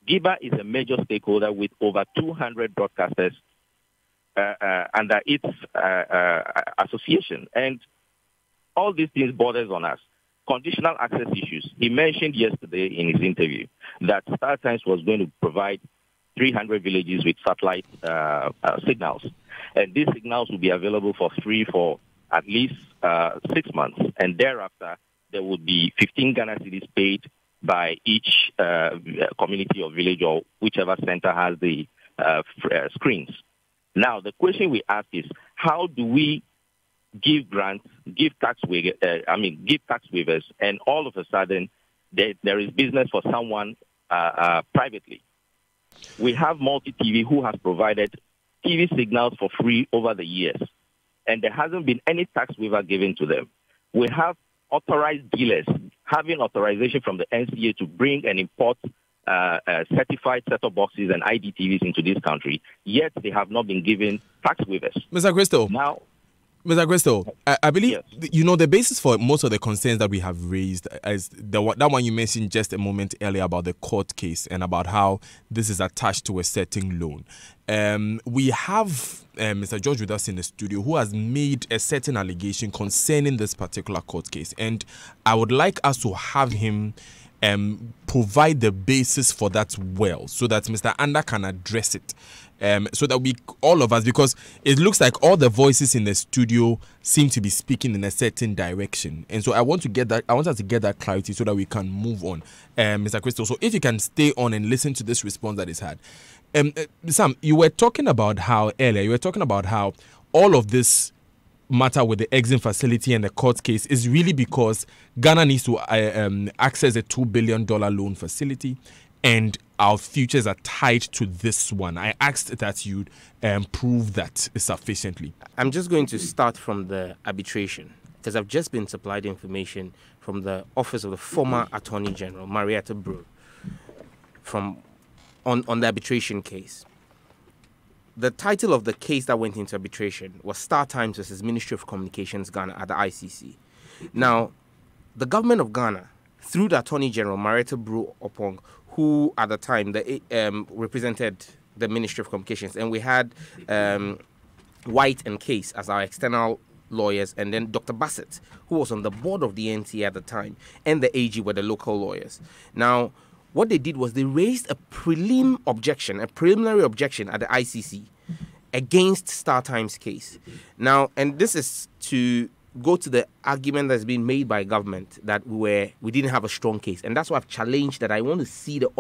S5: Giba is a major stakeholder with over 200 broadcasters under its association. And all these things borders on us. Conditional access issues. He mentioned yesterday in his interview that Star Times was going to provide 300 villages with satellite signals. And these signals will be available for free for at least 6 months. And thereafter, there would be 15 Ghana cedis paid by each community or village or whichever center has the screens. Now, the question we ask is, how do we give grants, give tax waivers, and all of a sudden there is business for someone privately? We have Multi-TV who has provided TV signals for free over the years, and there hasn't been any tax waiver given to them. We have authorized dealers having authorization from the NCA to bring and import certified set-top boxes and IDTVs into this country, yet they have not been given tax waivers.
S1: Mr. Crystal.
S5: Now,
S1: Mr. Crystal, I believe, the basis for most of the concerns that we have raised is that one you mentioned just a moment earlier about the court case and about how this is attached to a certain loan. We have Mr. George with us in the studio who has made a certain allegation concerning this particular court case. And I would like us to have him provide the basis for that well so that Mr. Andah can address it. So that we, all of us, because it looks like all the voices in the studio seem to be speaking in a certain direction. And so I want us to get that clarity so that we can move on. Mr. Crystal, so if you can stay on and listen to this response that is had. Sam, you were talking about how all of this matter with the Exim facility and the court case is really because Ghana needs to access a $2 billion loan facility, and our futures are tied to this one. I asked that you prove that sufficiently.
S13: I'm just going to start from the arbitration because I've just been supplied information from the office of the former Attorney General, Marietta Brew, on the arbitration case. The title of the case that went into arbitration was Star Times versus Ministry of Communications Ghana at the ICC. Now, the government of Ghana, through the Attorney General, Marietta Brew Opong, who at the time represented the Ministry of Communications, and we had White and Case as our external lawyers, and then Dr. Bassett, who was on the board of the NTA at the time, and the AG were the local lawyers. Now, what they did was they raised a preliminary objection at the ICC against Star Times case. Now, and this is to go to the argument that's been made by government that we didn't have a strong case. And that's why I've challenged that I want to see the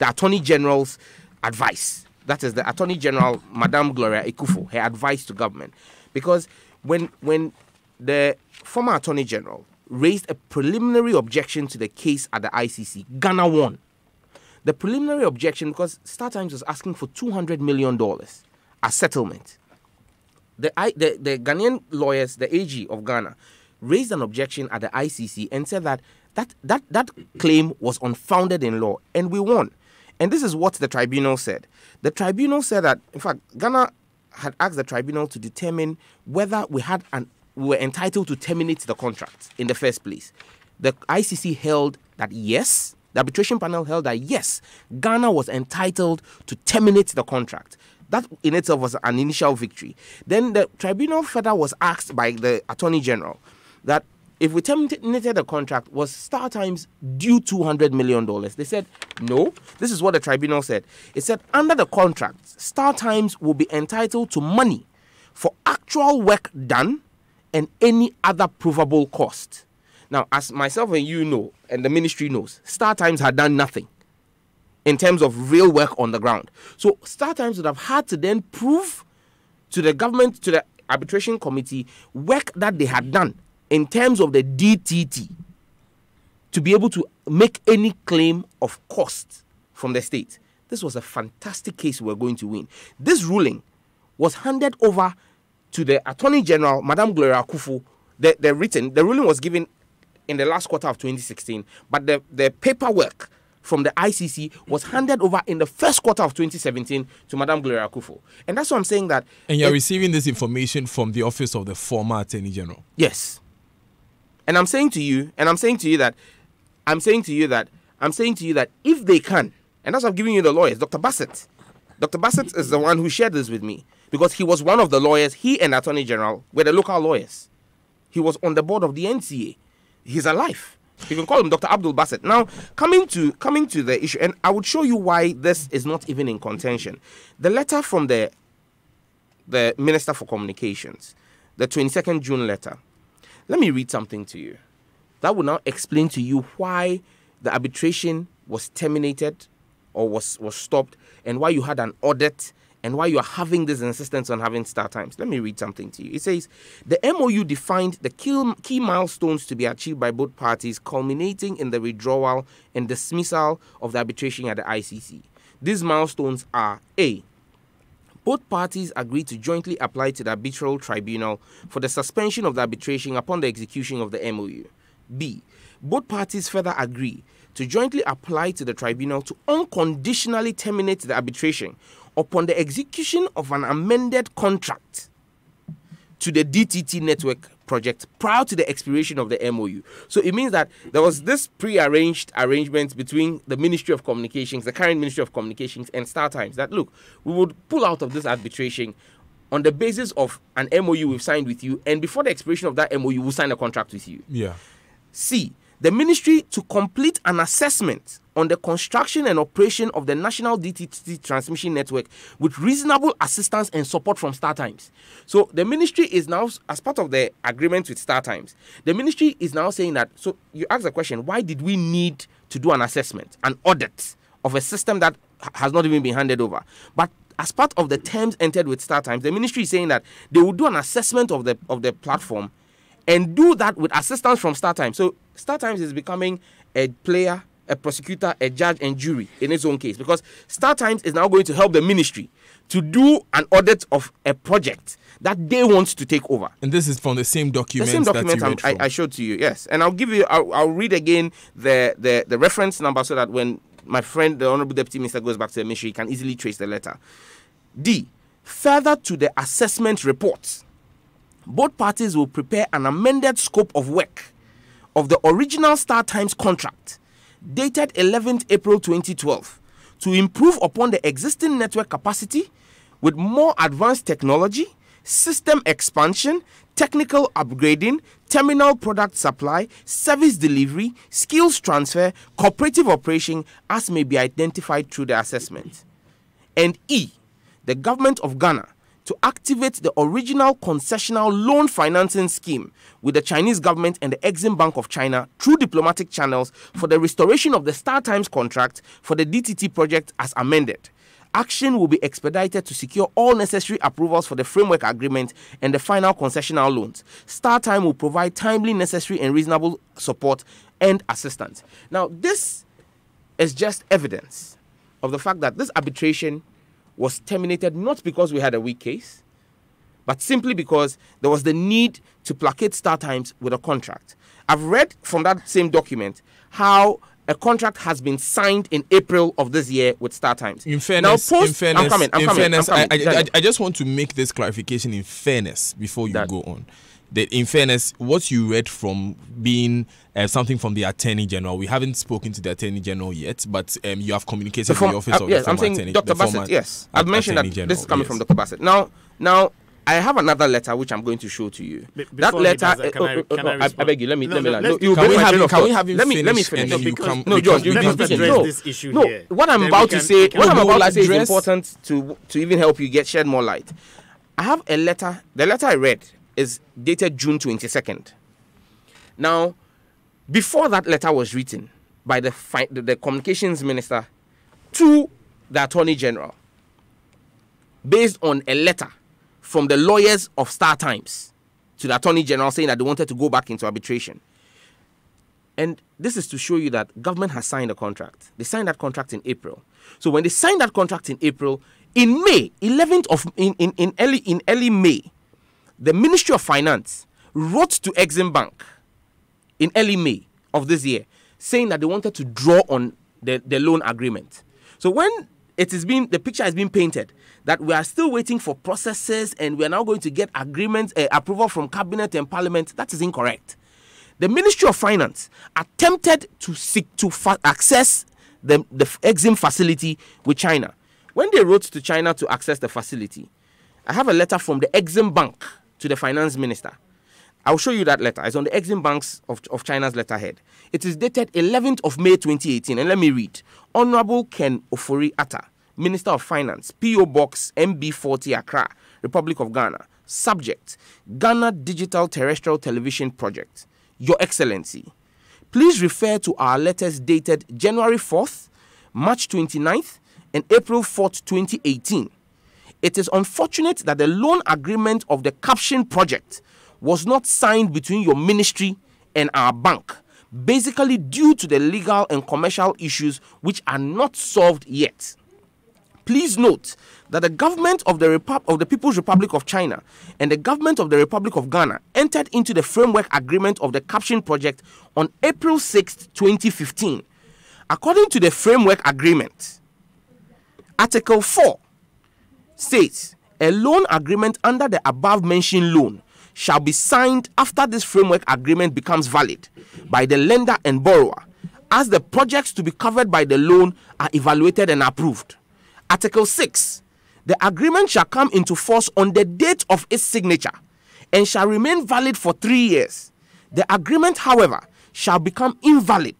S13: Attorney General's advice. That is the Attorney General, Madame Gloria Ekufo, her advice to government. Because when the former Attorney General raised a preliminary objection to the case at the ICC, Ghana won. The preliminary objection, because Star Times was asking for $200 million as settlement. The Ghanaian lawyers, the AG of Ghana, raised an objection at the ICC and said that claim was unfounded in law, and we won. And this is what the tribunal said. The tribunal said that, in fact, Ghana had asked the tribunal to determine whether we were entitled to terminate the contract in the first place. The ICC held that yes, The arbitration panel held that yes, Ghana was entitled to terminate the contract. That in itself was an initial victory. Then the tribunal further was asked by the Attorney General that if we terminated the contract, was StarTimes due $200 million? They said, no. This is what the tribunal said. It said, under the contract, StarTimes will be entitled to money for actual work done and any other provable cost. Now, as myself and you know, and the ministry knows, StarTimes had done nothing in terms of real work on the ground. So StarTimes would have had to then prove to the government, to the arbitration committee, work that they had done in terms of the DTT to be able to make any claim of cost from the state. This was a fantastic case we were going to win. This ruling was handed over to the Attorney General, Madame Gloria Akufo. The ruling was given in the last quarter of 2016, but the paperwork from the ICC was handed over in the first quarter of 2017 to Madame Gloria Akufo. And that's why I'm saying that...
S1: And you're receiving this information from the office of the former Attorney General?
S13: Yes. And I'm saying to you that if they can, and that's why I'm giving you the lawyers, Dr. Bassett. Dr. Bassett is the one who shared this with me because he was one of the lawyers. He and Attorney General were the local lawyers. He was on the board of the NCA. He's alive. You can call him Dr. Abdul Bassett. Now, coming to the issue, and I would show you why this is not even in contention. The letter from the Minister for Communications, the 22nd June letter. Let me read something to you. That will now explain to you why the arbitration was terminated or was stopped, and why you had an audit, and why you are having this insistence on having StarTimes. Let me read something to you. It says, the MOU defined the key milestones to be achieved by both parties, culminating in the withdrawal and dismissal of the arbitration at the ICC. These milestones are A, both parties agreed to jointly apply to the arbitral tribunal for the suspension of the arbitration upon the execution of the MOU. B, both parties further agree to jointly apply to the tribunal to unconditionally terminate the arbitration upon the execution of an amended contract to the DTT network project prior to the expiration of the MOU. So it means that there was this pre-arranged arrangement between the Ministry of Communications, the current Ministry of Communications, and StarTimes that, look, we would pull out of this arbitration on the basis of an MOU we've signed with you, and before the expiration of that MOU, we'll sign a contract with you.
S1: Yeah.
S13: C, the ministry to complete an assessment on the construction and operation of the national DTT transmission network with reasonable assistance and support from StarTimes. So the ministry is now, as part of the agreement with StarTimes, the ministry is now saying that, so you ask the question, why did we need to do an assessment, an audit of a system that has not even been handed over? But as part of the terms entered with StarTimes, the ministry is saying that they will do an assessment of the platform and do that with assistance from StarTimes. So StarTimes is becoming a player, a prosecutor, a judge, and jury in its own case, because StarTimes is now going to help the ministry to do an audit of a project that they want to take over.
S1: And this is from the same document.
S13: The same document I showed to you, yes. And I'll read again the reference number so that when my friend, the Honorable Deputy Minister, goes back to the ministry, he can easily trace the letter. D, further to the assessment report, both parties will prepare an amended scope of work of the original StarTimes contract dated 11th April 2012 to improve upon the existing network capacity with more advanced technology, system expansion, technical upgrading, terminal product supply, service delivery, skills transfer, cooperative operation as may be identified through the assessment. And E, the government of Ghana to activate the original concessional loan financing scheme with the Chinese government and the Exim Bank of China through diplomatic channels for the restoration of the StarTimes contract for the DTT project as amended. Action will be expedited to secure all necessary approvals for the framework agreement and the final concessional loans. StarTimes will provide timely, necessary, and reasonable support and assistance. Now, this is just evidence of the fact that this arbitration was terminated not because we had a weak case, but simply because there was the need to placate StarTimes with a contract. I've read from that same document how a contract has been signed in April of this year with StarTimes.
S1: In fairness, I just want to make this clarification in fairness before you go on. that in fairness, what you read from being something from the Attorney General, we haven't spoken to the Attorney General yet, but you have communicated with the office of the former Attorney General.
S13: Dr. Bassett, yes. I've mentioned that this is coming from Dr. Bassett. Now, I have another letter which I'm going to show to you. That letter, I beg you, let me finish. No, George, you've been speaking. No, what I'm about to say is important to even help you shed more light. I have a letter. The letter I read is dated June 22nd. Now, before that letter was written by the communications minister to the Attorney General, based on a letter from the lawyers of Star Times to the Attorney General saying that they wanted to go back into arbitration. And this is to show you that government has signed a contract. They signed that contract in April. So when they signed that contract in April, in May, in early May, the Ministry of Finance wrote to Exim Bank in early May of this year, saying that they wanted to draw on the loan agreement. So when the picture has been painted that we are still waiting for processes and we are now going to get agreement, approval from Cabinet and Parliament, that is incorrect. The Ministry of Finance attempted to access the Exim facility with China. When they wrote to China to access the facility, I have a letter from the Exim Bank to the Finance Minister. I'll show you that letter. It's on the Exim Banks of China's letterhead. It is dated 11th of May 2018. And let me read. Honorable Ken Ofori Atta, Minister of Finance, P.O. Box MB40 Accra, Republic of Ghana. Subject, Ghana Digital Terrestrial Television Project. Your Excellency, please refer to our letters dated January 4th, March 29th, and April 4th, 2018. It is unfortunate that the loan agreement of the caption project was not signed between your ministry and our bank, basically due to the legal and commercial issues which are not solved yet. Please note that the government of the People's Republic of China and the government of the Republic of Ghana entered into the framework agreement of the caption project on April 6, 2015. According to the framework agreement, Article 4 states, a loan agreement under the above-mentioned loan shall be signed after this framework agreement becomes valid by the lender and borrower, as the projects to be covered by the loan are evaluated and approved. Article 6, the agreement shall come into force on the date of its signature and shall remain valid for 3 years. The agreement, however, shall become invalid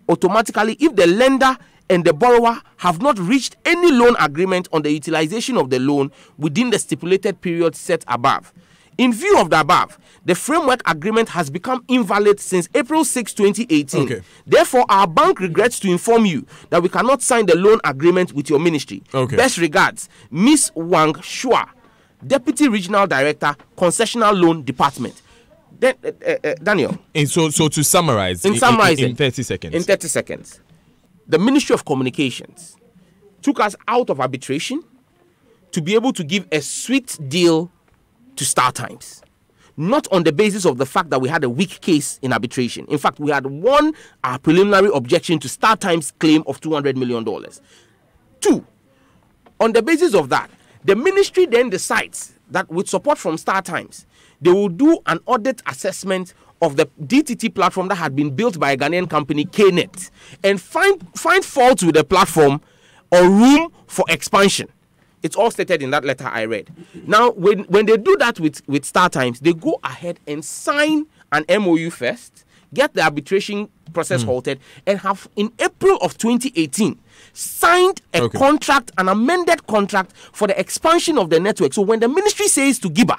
S13: automatically if the lender and the borrower have not reached any loan agreement on the utilization of the loan within the stipulated period set above. In view of the above, the framework agreement has become invalid since April 6, 2018. Okay. Therefore, our bank regrets to inform you that we cannot sign the loan agreement with your ministry. Okay. Best regards, Ms. Wang Shua, Deputy Regional Director, Concessional Loan Department. Daniel.
S1: And so to summarize, in 30 seconds.
S13: In 30 seconds. The Ministry of Communications took us out of arbitration to be able to give a sweet deal to Star Times, not on the basis of the fact that we had a weak case in arbitration. In fact, we had won our preliminary objection to Star Times' claim of $200 million. 2, on the basis of that, the ministry then decides that with support from Star Times, they will do an audit assessment of the DTT platform that had been built by a Ghanaian company, KNet, and find faults with the platform or room for expansion. It's all stated in that letter I read. Now, when they do that with Star Times, they go ahead and sign an MOU first, get the arbitration process halted, and have, in April of 2018, signed a contract, an amended contract for the expansion of the network. So when the ministry says to GIBA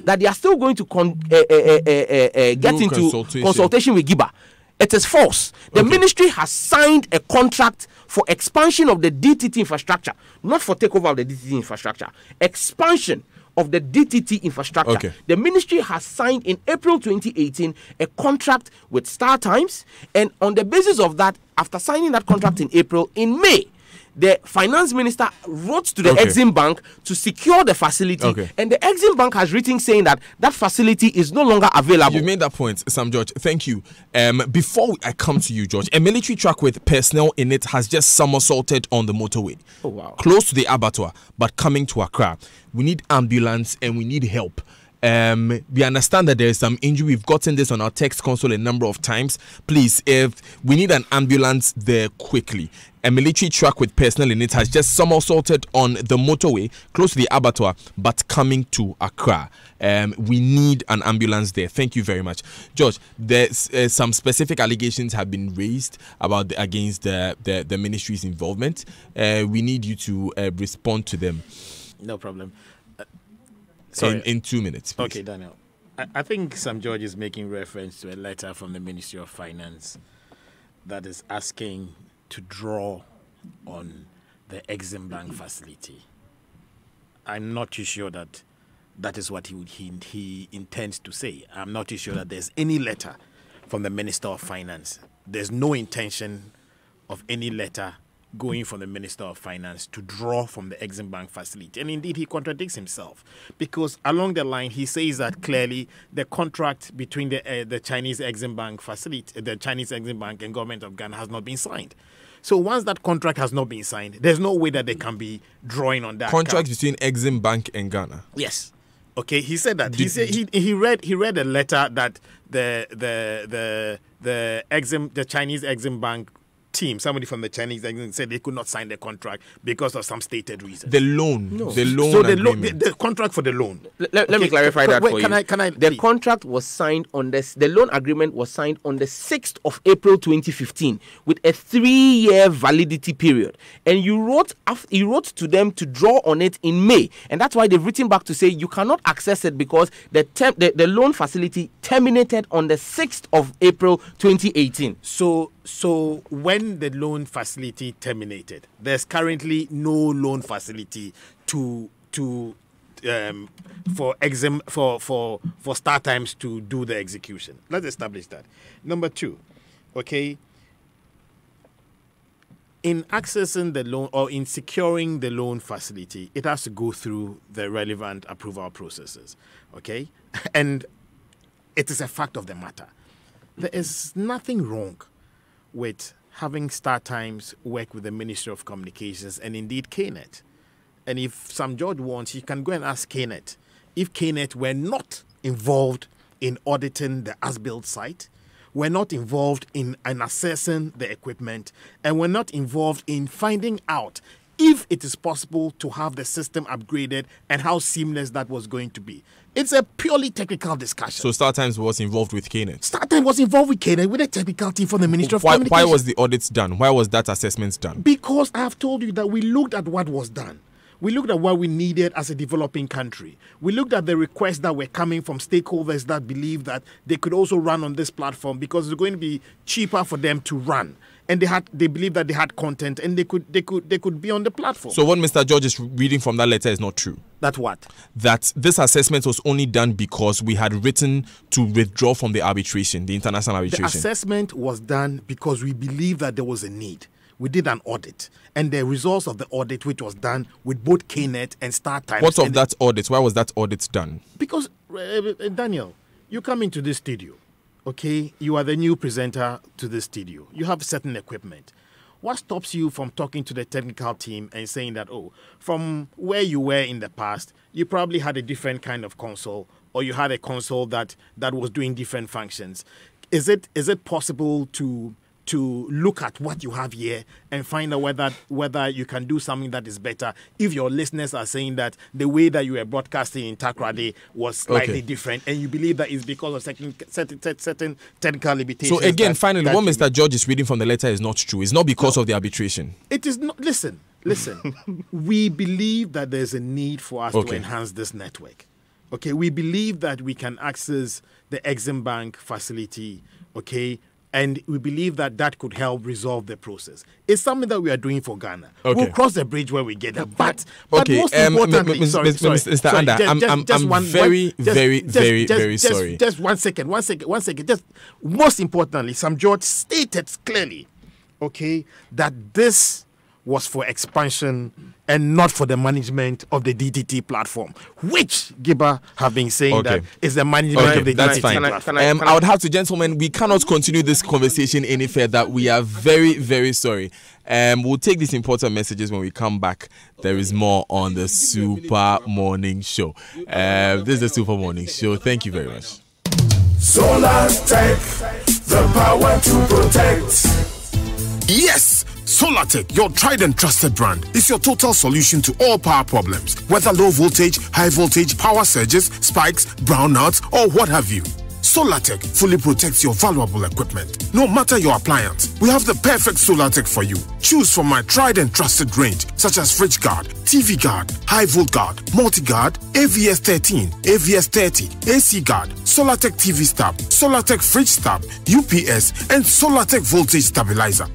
S13: that they are still going to get into consultation with GIBA, it is false. The ministry has signed a contract for expansion of the DTT infrastructure, not for takeover of the DTT infrastructure. Expansion of the DTT infrastructure. Okay. The ministry has signed in April 2018 a contract with Star Times, and on the basis of that, after signing that contract in April, in May, the finance minister wrote to the Exim Bank to secure the facility, and the Exim Bank has written saying that that facility is no longer available.
S1: You made that point, Sam George. Thank you. Before I come to you, George, a military truck with personnel in it has just somersaulted on the motorway, close to the abattoir, but coming to Accra. We need ambulance and we need help. We understand that there is some injury. We've gotten this on our text console a number of times. Please, if we need an ambulance there quickly. A military truck with personnel in it has just somersaulted on the motorway close to the abattoir, but coming to Accra. We need an ambulance there. Thank you very much, George. There's some specific allegations have been raised against the ministry's involvement. We need you to respond to them.
S10: No problem.
S1: In 2 minutes, please.
S10: Okay, Daniel. I think Sam George is making reference to a letter from the Ministry of Finance that is asking to draw on the Exim Bank facility. I'm not too sure that is what he intends to say. I'm not too sure that there's any letter from the Minister of Finance. There's no intention of any letter going from the Minister of Finance to draw from the Exim Bank facility. And indeed, he contradicts himself, because along the line, he says that clearly the contract between the Chinese Exim Bank facility, the Chinese Exim Bank and government of Ghana has not been signed. So once that contract has not been signed, there's no way that they can be drawing on that
S1: contract between Exim Bank and Ghana.
S10: Yes. Okay. He said that. He read a letter that the Chinese Exim Bank team, somebody from the Chinese Exim, said they could not sign the contract because of some stated reasons.
S1: The loan.
S10: No.
S1: The loan.
S10: So
S1: the
S10: contract for the loan.
S13: Let me clarify that for you.
S10: The
S13: please? Contract was signed on this. The loan agreement was signed on the 6th of April 2015 with a 3-year validity period. And you wrote to them to draw on it in May, and that's why they've written back to say you cannot access it because the loan facility terminated on the 6th of April 2018.
S10: So when the loan facility terminated, there's currently no loan facility for Star Times to do the execution. Let's establish that. Number 2, okay, in accessing the loan or in securing the loan facility, it has to go through the relevant approval processes, okay? And it is a fact of the matter. There is nothing wrong with having Star Times work with the Ministry of Communications and indeed KNET. And if Sam George wants, he can go and ask KNET if KNET were not involved in auditing the as-built site, were not involved in assessing the equipment, and were not involved in finding out if it is possible to have the system upgraded and how seamless that was going to be. It's a purely technical discussion.
S1: So Star Times was involved with KNET?
S10: Star Times was involved with KNET, with a technical team from the Ministry of Communications.
S1: Why was the audit done? Why was that assessment done?
S10: Because I have told you that we looked at what was done. We looked at what we needed as a developing country. We looked at the requests that were coming from stakeholders that believed that they could also run on this platform because it's going to be cheaper for them to run. And they believed that they had content and they could be on the platform.
S1: So what Mr. George is reading from that letter is not true.
S10: That's what?
S1: That this assessment was only done because we had written to withdraw from the arbitration, the international arbitration.
S10: The assessment was done because we believed that there was a need. We did an audit, and the results of the audit, which was done with both KNET and Star Times.
S1: What of that audit? Why was that audit done?
S10: Because, Daniel, you come into this studio, okay? You are the new presenter to this studio. You have certain equipment. What stops you from talking to the technical team and saying that, oh, from where you were in the past, you probably had a different kind of console, or you had a console that was doing different functions? Is it possible to look at what you have here and find out whether you can do something that is better if your listeners are saying that the way that you were broadcasting in Takoradi was slightly different and you believe that it's because of certain technical limitations?
S1: So again, finally, what Mr. George is reading from the letter is not true. It's not because of the arbitration.
S10: It is not. Listen. We believe that there's a need for us to enhance this network. Okay, we believe that we can access the Exim Bank facility, okay, and we believe that could help resolve the process. It's something that we are doing for Ghana. Okay. We'll cross the bridge when we get there. But most importantly,
S1: Mr. Andah, I'm very sorry.
S10: Just one second. Just most importantly, Sam George stated clearly, okay, that this was for expansion and not for the management of the DTT platform, which Giba have been saying that is the management of the DTT platform.
S1: I would have to, gentlemen, we cannot continue this conversation any further. We are very, very sorry. We'll take these important messages when we come back. There is more on the Super Morning Show. This is the Super Morning Show. Thank you very much.
S9: Solar Tech, the power to protect.
S14: Yes! Solartech, your tried and trusted brand, is your total solution to all power problems, whether low voltage, high voltage, power surges, spikes, brownouts, or what have you. Solartech fully protects your valuable equipment, no matter your appliance. We have the perfect Solartech for you. Choose from my tried and trusted range, such as Fridge Guard, TV Guard, High Volt Guard, Multi Guard, AVS 13, AVS 30, AC Guard, Solartech TV Stab, Solartech Fridge Stab, UPS, and Solartech Voltage Stabilizer.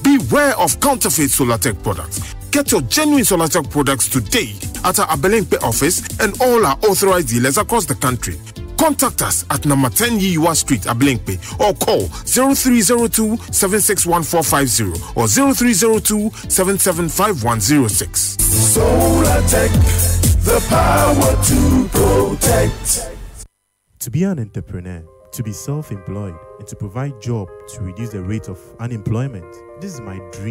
S14: Beware of counterfeit Solartech products. Get your genuine Solartech products today at our Abelengpe office and all our authorized dealers across the country. Contact us at number 10 Yiwa Street, Abelengpe, or call 0302-761450 or 0302-775106.
S9: Solartech, the power to protect.
S15: To be an entrepreneur, to be self-employed, and to provide job to reduce the rate of unemployment. This is my dream.